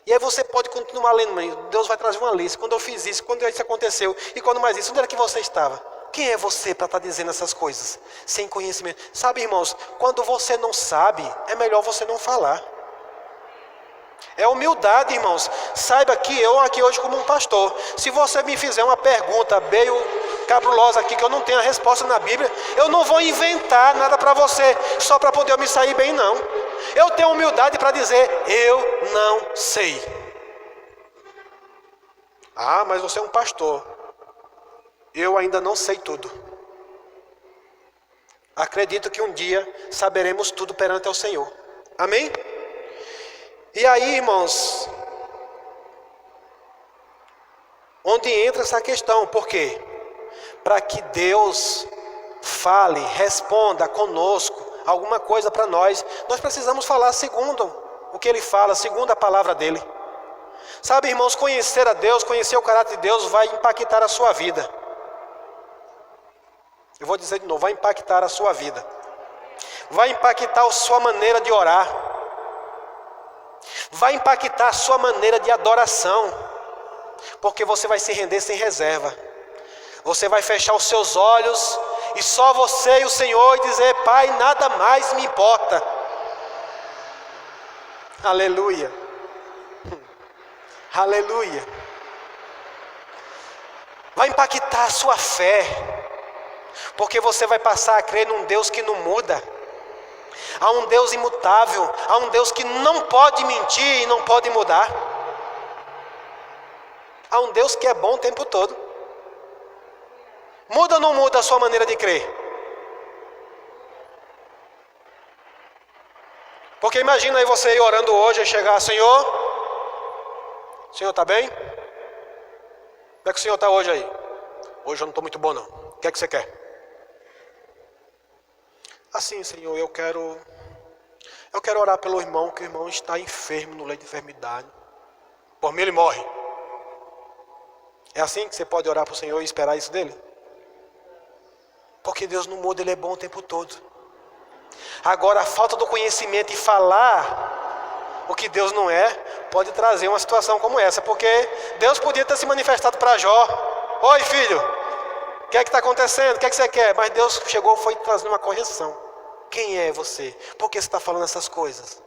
E aí você pode continuar lendo, mas Deus vai trazer uma lista. Quando eu fiz isso, quando isso aconteceu, e quando mais isso, onde era que você estava? Quem é você para estar dizendo essas coisas sem conhecimento? Sabe, irmãos, quando você não sabe, é melhor você não falar. É humildade, irmãos. Saiba que eu aqui hoje como um pastor, se você me fizer uma pergunta meio cabulosa aqui, que eu não tenho a resposta na Bíblia, eu não vou inventar nada para você, só para poder eu me sair bem, não. Eu tenho humildade para dizer, eu não sei. Ah, mas você é um pastor. Eu ainda não sei tudo. Acredito que um dia saberemos tudo perante o Senhor. Amém? E aí, irmãos, onde entra essa questão? Por quê? Para que Deus fale, responda conosco alguma coisa para nós, nós precisamos falar segundo o que Ele fala, segundo a palavra dEle. Sabe, irmãos, conhecer a Deus, conhecer o caráter de Deus vai impactar a sua vida. Eu vou dizer de novo, vai impactar a sua vida. Vai impactar a sua maneira de orar. Vai impactar a sua maneira de adoração. Porque você vai se render sem reserva. Você vai fechar os seus olhos e só você e o Senhor e dizer, Pai, nada mais me importa. Aleluia. Aleluia. Vai impactar a sua fé. Porque você vai passar a crer num Deus que não muda. Há um Deus imutável. Há um Deus que não pode mentir e não pode mudar. Há um Deus que é bom o tempo todo. Muda ou não muda a sua maneira de crer? Porque imagina aí você ir orando hoje e chegar, Senhor está bem? Como é que o Senhor está hoje aí? Hoje eu não estou muito bom não. O que é que você quer? Assim, Senhor, eu quero orar pelo irmão, que o irmão está enfermo no leito de enfermidade. Por mim ele morre. É assim que você pode orar para o Senhor e esperar isso dele? Porque Deus não muda, Ele é bom o tempo todo. Agora a falta do conhecimento e falar o que Deus não é, pode trazer uma situação como essa. Porque Deus podia ter se manifestado para Jó. Oi filho, o que é que está acontecendo? O que é que você quer? Mas Deus chegou e foi trazendo uma correção. Quem é você? Por que você está falando essas coisas?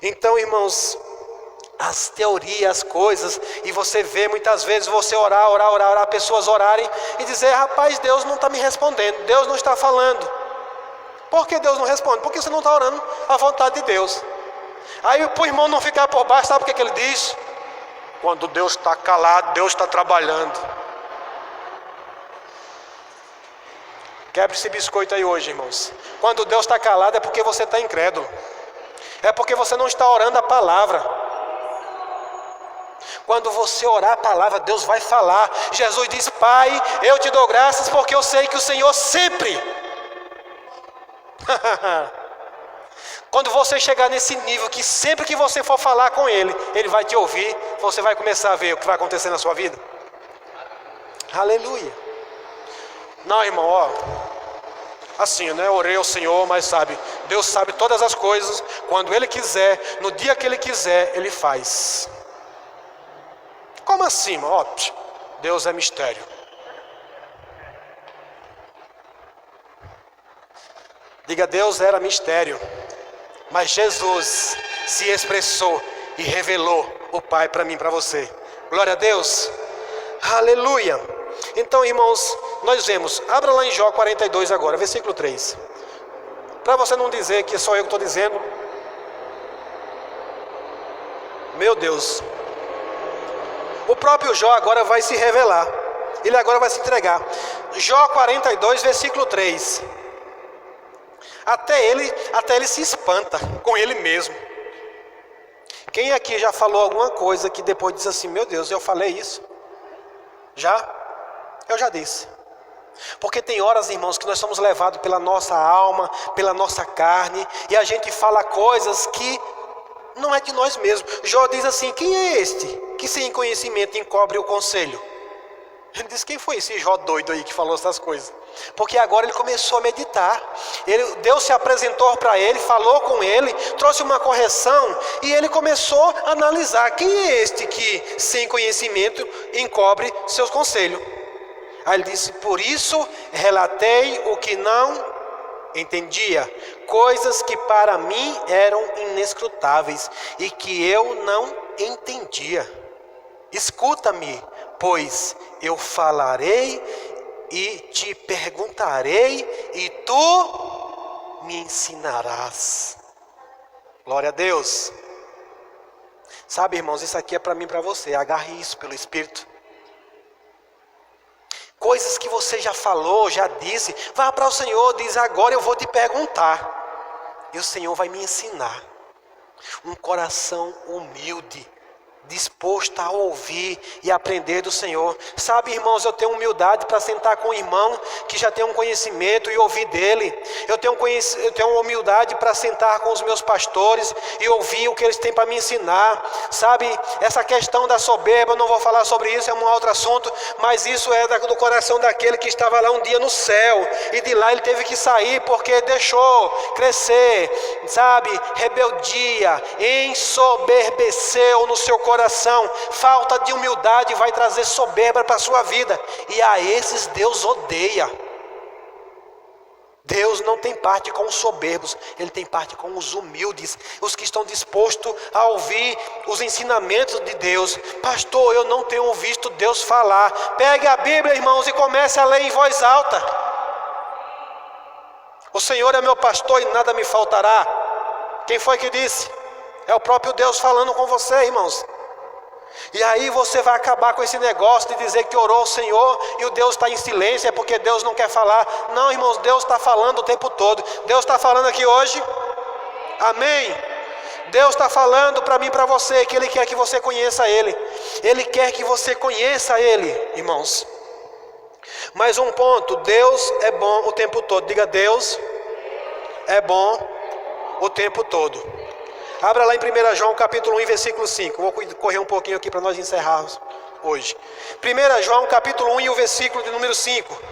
Então, irmãos, as teorias, as coisas, e você vê muitas vezes você orar, pessoas orarem e dizer, rapaz, Deus não está me respondendo, Deus não está falando. Por que Deus não responde? Porque você não está orando a vontade de Deus. Aí para o irmão não ficar por baixo, sabe o que ele diz? Quando Deus está calado, Deus está trabalhando. Quebre esse biscoito aí hoje, irmãos. Quando Deus está calado é porque você está incrédulo. É porque você não está orando a palavra. Quando você orar a palavra, Deus vai falar. Jesus diz, Pai, eu te dou graças porque eu sei que o Senhor sempre... Quando você chegar nesse nível que sempre que você for falar com Ele, Ele vai te ouvir, você vai começar a ver o que vai acontecer na sua vida. Aleluia. Não, irmão, ó, assim, né, orei ao Senhor, mas sabe, Deus sabe todas as coisas, quando Ele quiser, no dia que Ele quiser, Ele faz. Como assim, irmão? Ó, Deus é mistério. Diga, Deus era mistério, mas Jesus se expressou e revelou o Pai para mim, para você. Glória a Deus. Aleluia. Então, irmãos, nós vemos, abra lá em Jó 42 agora, versículo 3. Para você não dizer que só eu que estou dizendo. Meu Deus. O próprio Jó agora vai se revelar. Ele agora vai se entregar. Jó 42, versículo 3. Até ele se espanta com ele mesmo. Quem aqui já falou alguma coisa que depois diz assim, meu Deus, eu falei isso? Já? Eu já disse. Porque tem horas, irmãos, que nós somos levados pela nossa alma, pela nossa carne, e a gente fala coisas que não é de nós mesmos. Jó diz assim, quem é este que sem conhecimento encobre o conselho? Ele diz, quem foi esse Jó doido aí que falou essas coisas? Porque agora ele começou a meditar. Deus se apresentou para ele, falou com ele, trouxe uma correção, e ele começou a analisar, quem é este que sem conhecimento encobre seus conselhos? Aí ele disse, por isso relatei o que não entendia, coisas que para mim eram inescrutáveis e que eu não entendia. Escuta-me, pois eu falarei e te perguntarei e tu me ensinarás. Glória a Deus. Sabe, irmãos, isso aqui é para mim e para você. Agarre isso pelo Espírito. Coisas que você já falou, já disse. Vá para o Senhor, diz: agora eu vou te perguntar. E o Senhor vai me ensinar. Um coração humilde, disposto a ouvir e aprender do Senhor. Sabe, irmãos, eu tenho humildade para sentar com um irmão que já tem um conhecimento e ouvir dele. Eu tenho humildade para sentar com os meus pastores e ouvir o que eles têm para me ensinar. Sabe, essa questão da soberba, eu não vou falar sobre isso, é um outro assunto, mas isso é do coração daquele que estava lá um dia no céu, e de lá ele teve que sair porque deixou crescer, sabe, rebeldia, ensoberbeceu no seu coração. Falta de humildade vai trazer soberba para a sua vida, e a esses Deus odeia. Deus não tem parte com os soberbos, Ele tem parte com os humildes, os que estão dispostos a ouvir os ensinamentos de Deus. Pastor, eu não tenho visto Deus falar. Pegue a Bíblia, irmãos, e comece a ler em voz alta. O Senhor é meu pastor e nada me faltará. Quem foi que disse? É o próprio Deus falando com você, irmãos. E aí você vai acabar com esse negócio de dizer que orou ao Senhor e o Deus está em silêncio, é porque Deus não quer falar. Não, irmãos, Deus está falando o tempo todo. Deus está falando aqui hoje. Amém? Deus está falando para mim e para você que Ele quer que você conheça Ele. Ele quer que você conheça Ele, irmãos. Mais um ponto: Deus é bom o tempo todo. Diga: Deus é bom o tempo todo. Abra lá em 1 João capítulo 1, versículo 5. Vou correr um pouquinho aqui para nós encerrarmos hoje. 1 João capítulo 1 e o versículo de número 5.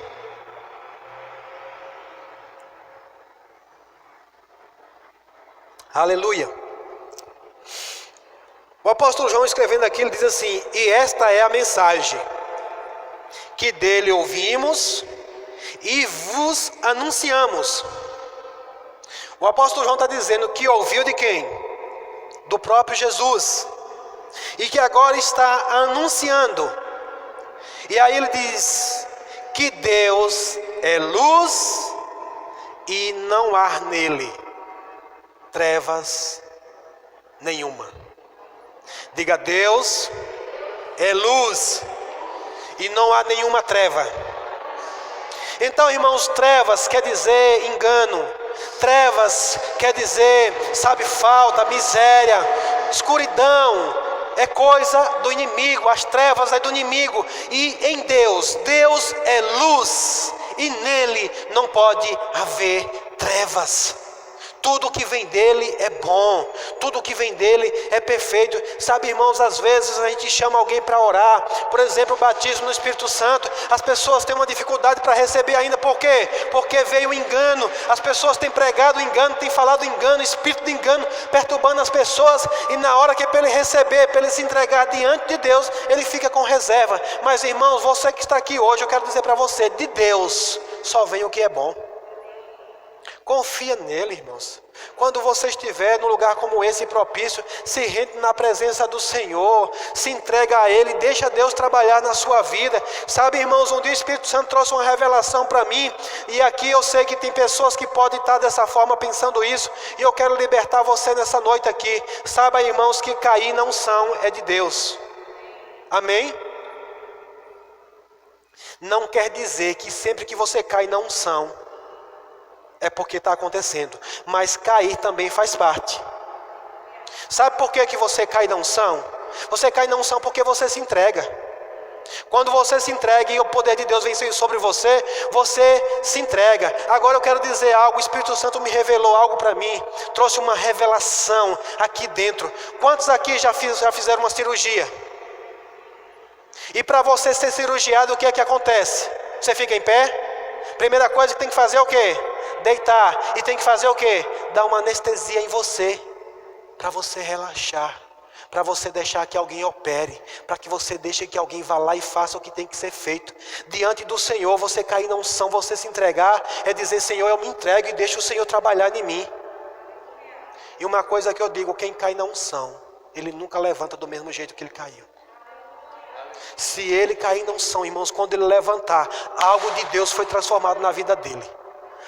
Aleluia. O apóstolo João, escrevendo aqui, ele diz assim: e esta é a mensagem que dele ouvimos e vos anunciamos. O apóstolo João está dizendo que ouviu de quem? Do próprio Jesus, e que agora está anunciando. E aí ele diz que Deus é luz e não há nele trevas nenhuma. Diga: Deus é luz e não há nenhuma treva. Então, irmãos, trevas quer dizer engano. Trevas quer dizer, sabe, falta, miséria, escuridão, é coisa do inimigo. As trevas é do inimigo. E em Deus, Deus é luz, e nele não pode haver trevas. Tudo que vem dele é bom, tudo que vem dele é perfeito. Sabe, irmãos, às vezes a gente chama alguém para orar, por exemplo, o batismo no Espírito Santo. As pessoas têm uma dificuldade para receber ainda. Por quê? Porque veio o engano. As pessoas têm pregado o engano, têm falado o engano, espírito de engano perturbando as pessoas. E na hora que é para ele receber, para ele se entregar diante de Deus, ele fica com reserva. Mas, irmãos, você que está aqui hoje, eu quero dizer para você: de Deus só vem o que é bom. Confia nele, irmãos. Quando você estiver num lugar como esse propício, se rende na presença do Senhor, se entrega a Ele, deixa Deus trabalhar na sua vida. Sabe, irmãos, um dia o Espírito Santo trouxe uma revelação para mim, e aqui eu sei que tem pessoas que podem estar dessa forma pensando isso, e eu quero libertar você nessa noite aqui. Saiba, irmãos, que cair na unção é de Deus. Amém? Não quer dizer que sempre que você cai na unção é porque está acontecendo, mas cair também faz parte. Sabe por que você cai na unção? Você cai na unção porque você se entrega. Quando você se entrega e o poder de Deus vem sobre você, você se entrega. Agora eu quero dizer algo: o Espírito Santo me revelou algo para mim, trouxe uma revelação aqui dentro. Quantos aqui já fizeram uma cirurgia? E para você ser cirurgiado, o que é que acontece? Você fica em pé? Primeira coisa que tem que fazer é o quê? Deitar. E tem que fazer o quê? Dar uma anestesia em você, para você relaxar, para você deixar que alguém opere, para que você deixe que alguém vá lá e faça o que tem que ser feito. Diante do Senhor, você cair na unção, você se entregar, é dizer: Senhor, eu me entrego e deixo o Senhor trabalhar em mim. E uma coisa que eu digo: quem cai na unção, ele nunca levanta do mesmo jeito que ele caiu. Se ele cair na unção, irmãos, quando ele levantar, algo de Deus foi transformado na vida dele.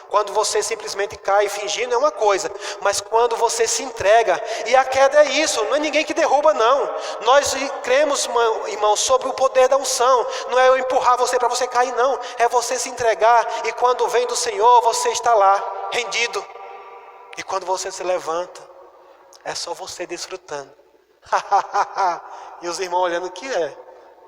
Quando você simplesmente cai fingindo é uma coisa, mas quando você se entrega, e a queda é isso, não é ninguém que derruba não. Nós cremos, irmãos, sobre o poder da unção. Não é eu empurrar você para você cair não, é você se entregar, e quando vem do Senhor, você está lá, rendido. E quando você se levanta, é só você desfrutando. E os irmãos olhando, o que é?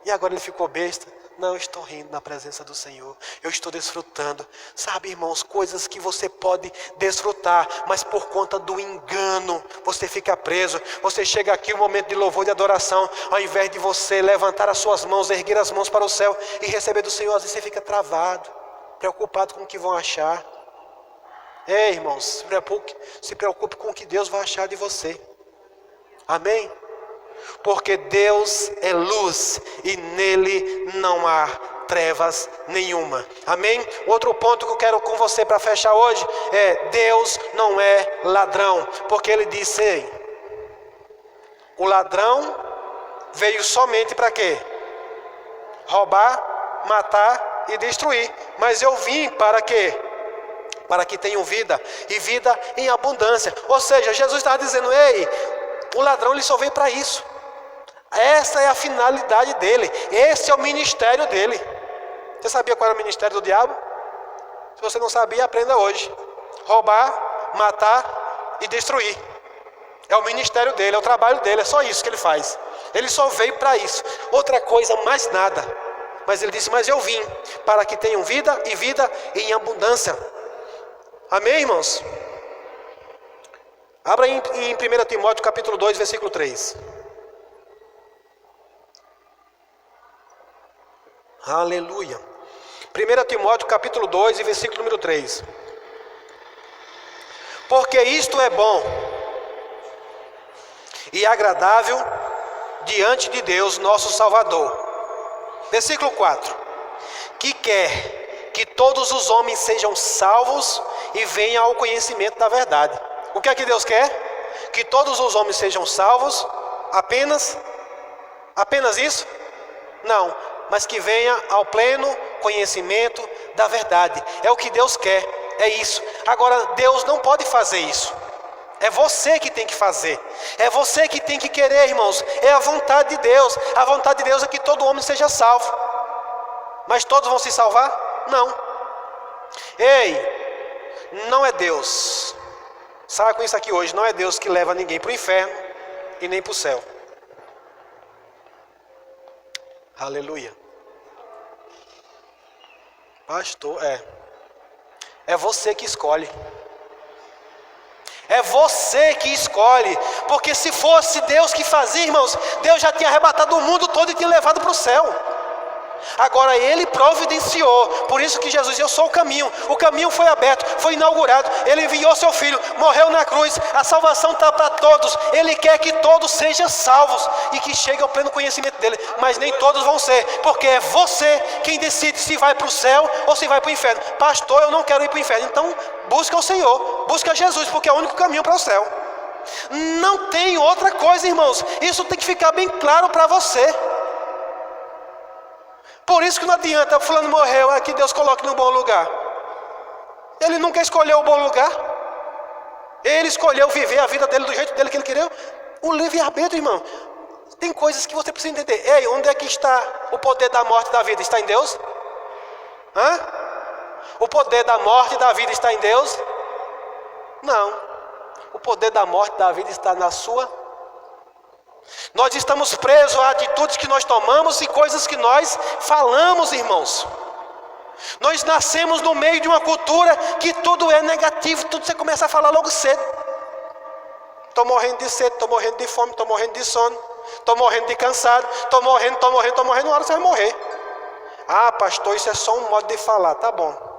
E agora ele ficou besta? Não, eu estou rindo na presença do Senhor. Eu estou desfrutando. Sabe, irmãos, coisas que você pode desfrutar, mas por conta do engano, você fica preso. Você chega aqui, um momento de louvor e de adoração, ao invés de você levantar as suas mãos, erguer as mãos para o céu e receber do Senhor, às vezes você fica travado, preocupado com o que vão achar. Ei, irmãos, se preocupe com o que Deus vai achar de você. Amém? Porque Deus é luz e nele não há trevas nenhuma. Amém? Outro ponto que eu quero com você para fechar hoje é: Deus não é ladrão. Porque ele disse: ei, o ladrão veio somente para quê? Roubar, matar e destruir. Mas eu vim para quê? Para que tenham vida, e vida em abundância. Ou seja, Jesus estava dizendo: ei, o ladrão ele só veio para isso. Essa é a finalidade dele. Esse é o ministério dele. Você sabia qual era o ministério do diabo? Se você não sabia, aprenda hoje. Roubar, matar e destruir. É o ministério dele, é o trabalho dele. É só isso que ele faz. Ele só veio para isso. Outra coisa, mais nada. Mas ele disse: mas eu vim para que tenham vida e vida em abundância. Amém, irmãos? Abra em 1 Timóteo capítulo 2, versículo 3. Aleluia. 1 Timóteo capítulo 2 e versículo número 3. Porque isto é bom e agradável diante de Deus nosso Salvador. Versículo 4. Que quer que todos os homens sejam salvos e venham ao conhecimento da verdade. O que é que Deus quer? Que todos os homens sejam salvos. Apenas isso? Não, mas que venha ao pleno conhecimento da verdade. É o que Deus quer, é isso. Agora, Deus não pode fazer isso. É você que tem que fazer. É você que tem que querer, irmãos. É a vontade de Deus. A vontade de Deus é que todo homem seja salvo. Mas todos vão se salvar? Não. Ei, não é Deus. Saia com isso aqui hoje. Não é Deus que leva ninguém para o inferno e nem para o céu. Aleluia. Pastor, é você que escolhe. É você que escolhe. Porque se fosse Deus que fazia, irmãos, Deus já tinha arrebatado o mundo todo e tinha levado para o céu. Agora ele providenciou. Por isso que Jesus disse: eu sou o caminho. O caminho foi aberto, foi inaugurado. Ele enviou seu filho, morreu na cruz. A salvação está para todos. Ele quer que todos sejam salvos e que cheguem ao pleno conhecimento dele. Mas nem todos vão ser, porque é você quem decide se vai para o céu ou se vai para o inferno. Pastor, eu não quero ir para o inferno. Então busca o Senhor, busca Jesus, porque é o único caminho para o céu. Não tem outra coisa, irmãos. Isso tem que ficar bem claro para você. Por isso que não adianta, fulano morreu, que Deus coloque no bom lugar. Ele nunca escolheu o bom lugar. Ele escolheu viver a vida dele do jeito dele que ele queria. O livre-arbítrio, irmão. Tem coisas que você precisa entender. Ei, onde é que está o poder da morte e da vida? Está em Deus? O poder da morte e da vida está em Deus? Não. O poder da morte e da vida está na sua. Nós estamos presos a atitudes que nós tomamos e coisas que nós falamos, irmãos. Nós nascemos no meio de uma cultura que tudo é negativo, tudo você começa a falar logo cedo. Estou morrendo de sede, estou morrendo de fome, estou morrendo de sono, estou morrendo de cansado, estou morrendo, uma hora você vai morrer. Ah, pastor, isso é só um modo de falar, tá bom.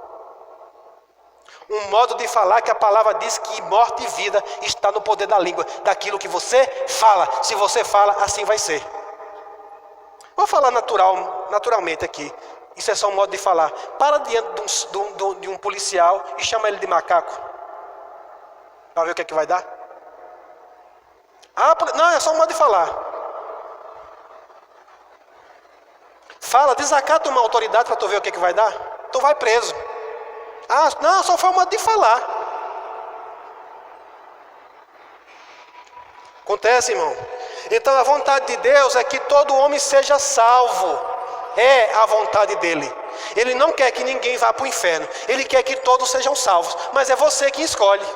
Um modo de falar que a palavra diz que morte e vida está no poder da língua, daquilo que você fala. Se você fala, assim vai ser. Vou falar naturalmente aqui. Isso é só um modo de falar. Para diante de um policial e chama ele de macaco. Para ver o que é que vai dar? Não, é só um modo de falar. Fala, desacata uma autoridade para tu ver o que vai dar. Tu vai preso. Ah, não, só foi um modo de falar. Acontece, irmão. Então a vontade de Deus é que todo homem seja salvo. É a vontade dele. Ele não quer que ninguém vá para o inferno. Ele quer que todos sejam salvos. Mas é você que escolhe.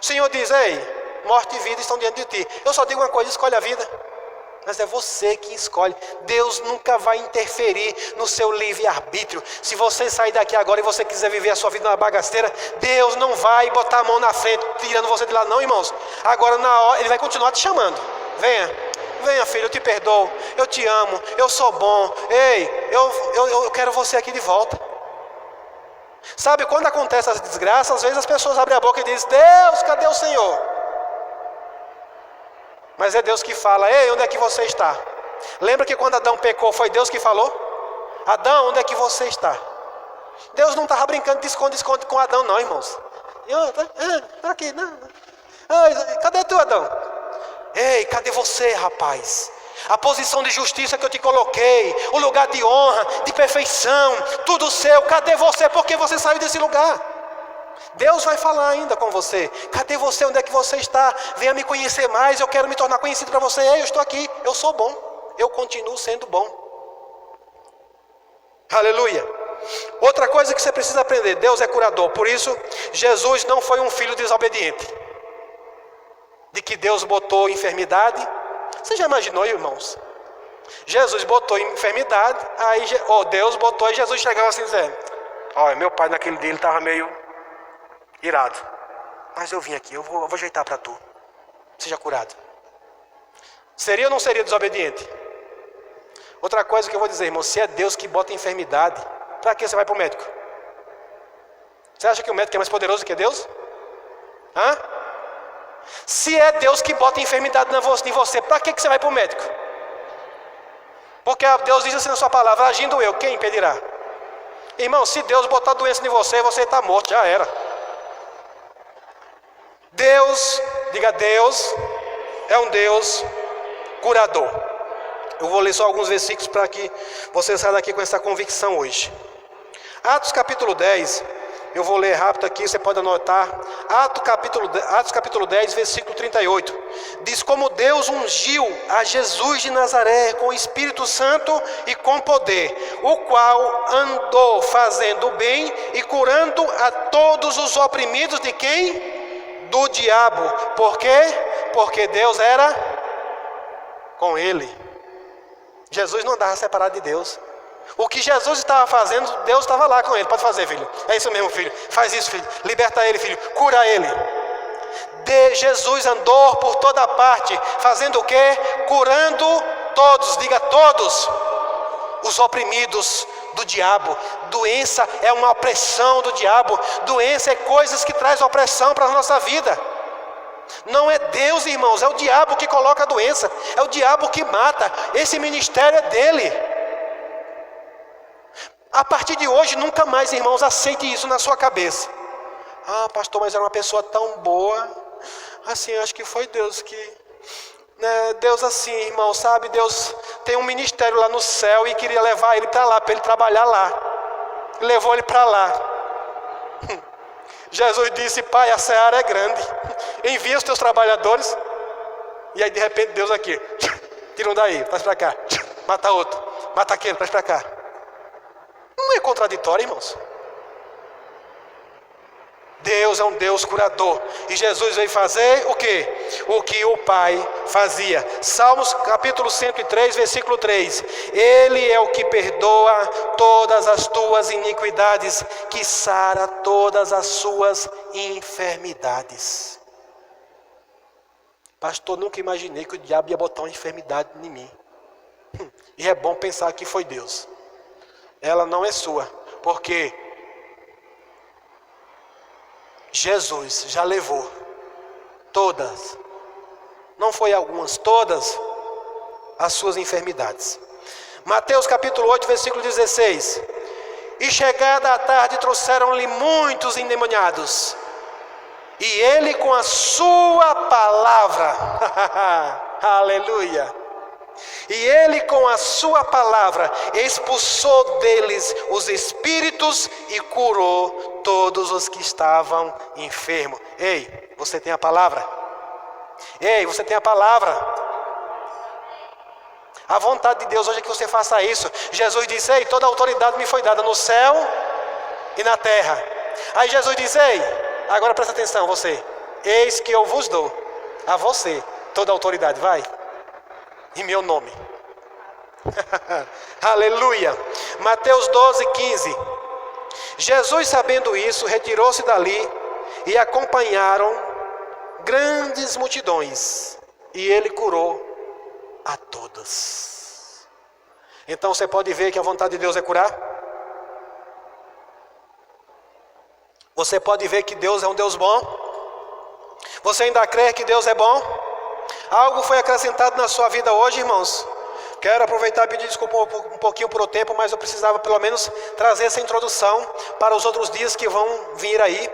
O Senhor diz, ei, morte e vida estão diante de ti. Eu só digo uma coisa, escolhe a vida. Mas é você que escolhe. Deus nunca vai interferir no seu livre-arbítrio. Se você sair daqui agora e você quiser viver a sua vida na bagaceira, Deus não vai botar a mão na frente, tirando você de lá, não, irmãos. Agora na hora, Ele vai continuar te chamando. Venha filho, eu te perdoo, eu te amo, eu sou bom. Ei, eu quero você aqui de volta. Sabe, quando acontece as desgraças, às vezes as pessoas abrem a boca e dizem, Deus, cadê o Senhor? Mas é Deus que fala, ei, onde é que você está? Lembra que quando Adão pecou, foi Deus que falou? Adão, onde é que você está? Deus não estava brincando de esconde-esconde com Adão, não, irmãos. Tá aqui, não. Cadê tu, Adão? Ei, cadê você, rapaz? A posição de justiça que eu te coloquei, o lugar de honra, de perfeição, tudo seu, cadê você? Por que você saiu desse lugar? Deus vai falar ainda com você. Cadê você? Onde é que você está? Venha me conhecer mais, eu quero me tornar conhecido para você. Ei, eu estou aqui, eu sou bom, eu continuo sendo bom. Aleluia. Outra coisa que você precisa aprender, Deus é curador. Por isso, Jesus não foi um filho desobediente. De que Deus botou enfermidade. Você já imaginou, irmãos? Jesus botou enfermidade, aí Deus botou e Jesus chegava assim dizendo, olha, meu pai naquele dia ele estava meio irado, mas eu vim aqui, eu vou ajeitar para tu, seja curado. Seria ou não seria desobediente? Outra coisa que eu vou dizer, irmão, se é Deus que bota enfermidade, para que você vai para o médico? Você acha que o médico é mais poderoso que Deus? Se é Deus que bota enfermidade em você, para que você vai para o médico? Porque Deus diz assim na sua palavra, agindo eu, quem impedirá? Irmão, se Deus botar doença em você, você está morto, já era. Deus, diga Deus, é um Deus curador. Eu vou ler só alguns versículos para que você saia daqui com essa convicção hoje. Atos capítulo 10, eu vou ler rápido aqui, você pode anotar. Atos capítulo 10, versículo 38. Diz, como Deus ungiu a Jesus de Nazaré com o Espírito Santo e com poder, o qual andou fazendo bem e curando a todos os oprimidos de quem? Do diabo. Por quê? Porque Deus era com ele. Jesus não andava separado de Deus. O que Jesus estava fazendo, Deus estava lá com ele. Pode fazer, filho. É isso mesmo, filho. Faz isso, filho. Liberta ele, filho. Cura ele. Jesus andou por toda parte, fazendo o quê? Curando todos, diga todos, os oprimidos do diabo. Doença é uma opressão do diabo. Doença é coisas que traz opressão para a nossa vida. Não é Deus, irmãos, é o diabo que coloca a doença. É o diabo que mata. Esse ministério é dele. A partir de hoje, nunca mais, irmãos, aceite isso na sua cabeça. Ah, pastor, mas era uma pessoa tão boa. Assim, acho que foi Deus que... Deus assim, irmão, sabe? Deus tem um ministério lá no céu e queria levar ele para lá, para ele trabalhar lá. Levou ele para lá. Jesus disse, pai, a seara é grande. Envia os teus trabalhadores. E aí, de repente, Deus aqui. Tira um daí, traz para cá. Mata outro. Mata aquele, traz para cá. Não é contraditório, irmãos? Deus é um Deus curador. E Jesus veio fazer o quê? O que o Pai fazia. Salmos capítulo 103, versículo 3. Ele é o que perdoa todas as tuas iniquidades, que sara todas as suas enfermidades. Pastor, nunca imaginei que o diabo ia botar uma enfermidade em mim. E é bom pensar que foi Deus. Ela não é sua, porque Jesus já levou todas, não foi algumas, todas as suas enfermidades. Mateus capítulo 8, versículo 16. E chegada a tarde trouxeram-lhe muitos endemoniados, e ele com a sua palavra, aleluia, E ele com a sua palavra expulsou deles os espíritos e curou todos os que estavam enfermos. Ei, você tem a palavra? Ei, você tem a palavra? A vontade de Deus hoje é que você faça isso. Jesus disse: ei, toda a autoridade me foi dada no céu e na terra. Aí Jesus diz: ei, agora presta atenção você. Eis que eu vos dou a você toda a autoridade, vai, em meu nome. Aleluia. Mateus 12:15. Jesus, sabendo isso, retirou-se dali e acompanharam grandes multidões, e ele curou a todas. Então você pode ver que a vontade de Deus é curar. Você pode ver que Deus é um Deus bom. Você ainda crê que Deus é bom? Algo foi acrescentado na sua vida hoje, irmãos? Quero aproveitar e pedir desculpa um pouquinho por o tempo, mas eu precisava pelo menos trazer essa introdução para os outros dias que vão vir aí.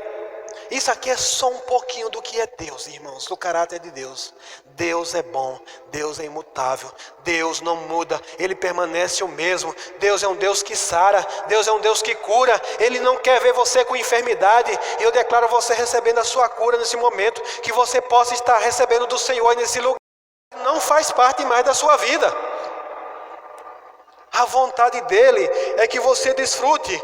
Isso aqui é só um pouquinho do que é Deus, irmãos, do caráter de Deus. Deus é bom, Deus é imutável, Deus não muda, Ele permanece o mesmo. Deus é um Deus que sara, Deus é um Deus que cura. Ele não quer ver você com enfermidade. Eu declaro você recebendo a sua cura nesse momento, que você possa estar recebendo do Senhor nesse lugar. Não faz parte mais da sua vida. A vontade dEle é que você desfrute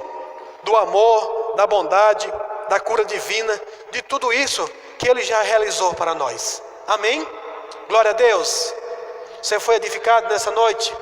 do amor, da bondade, da cura divina, de tudo isso que Ele já realizou para nós. Amém? Glória a Deus. Você foi edificado nessa noite?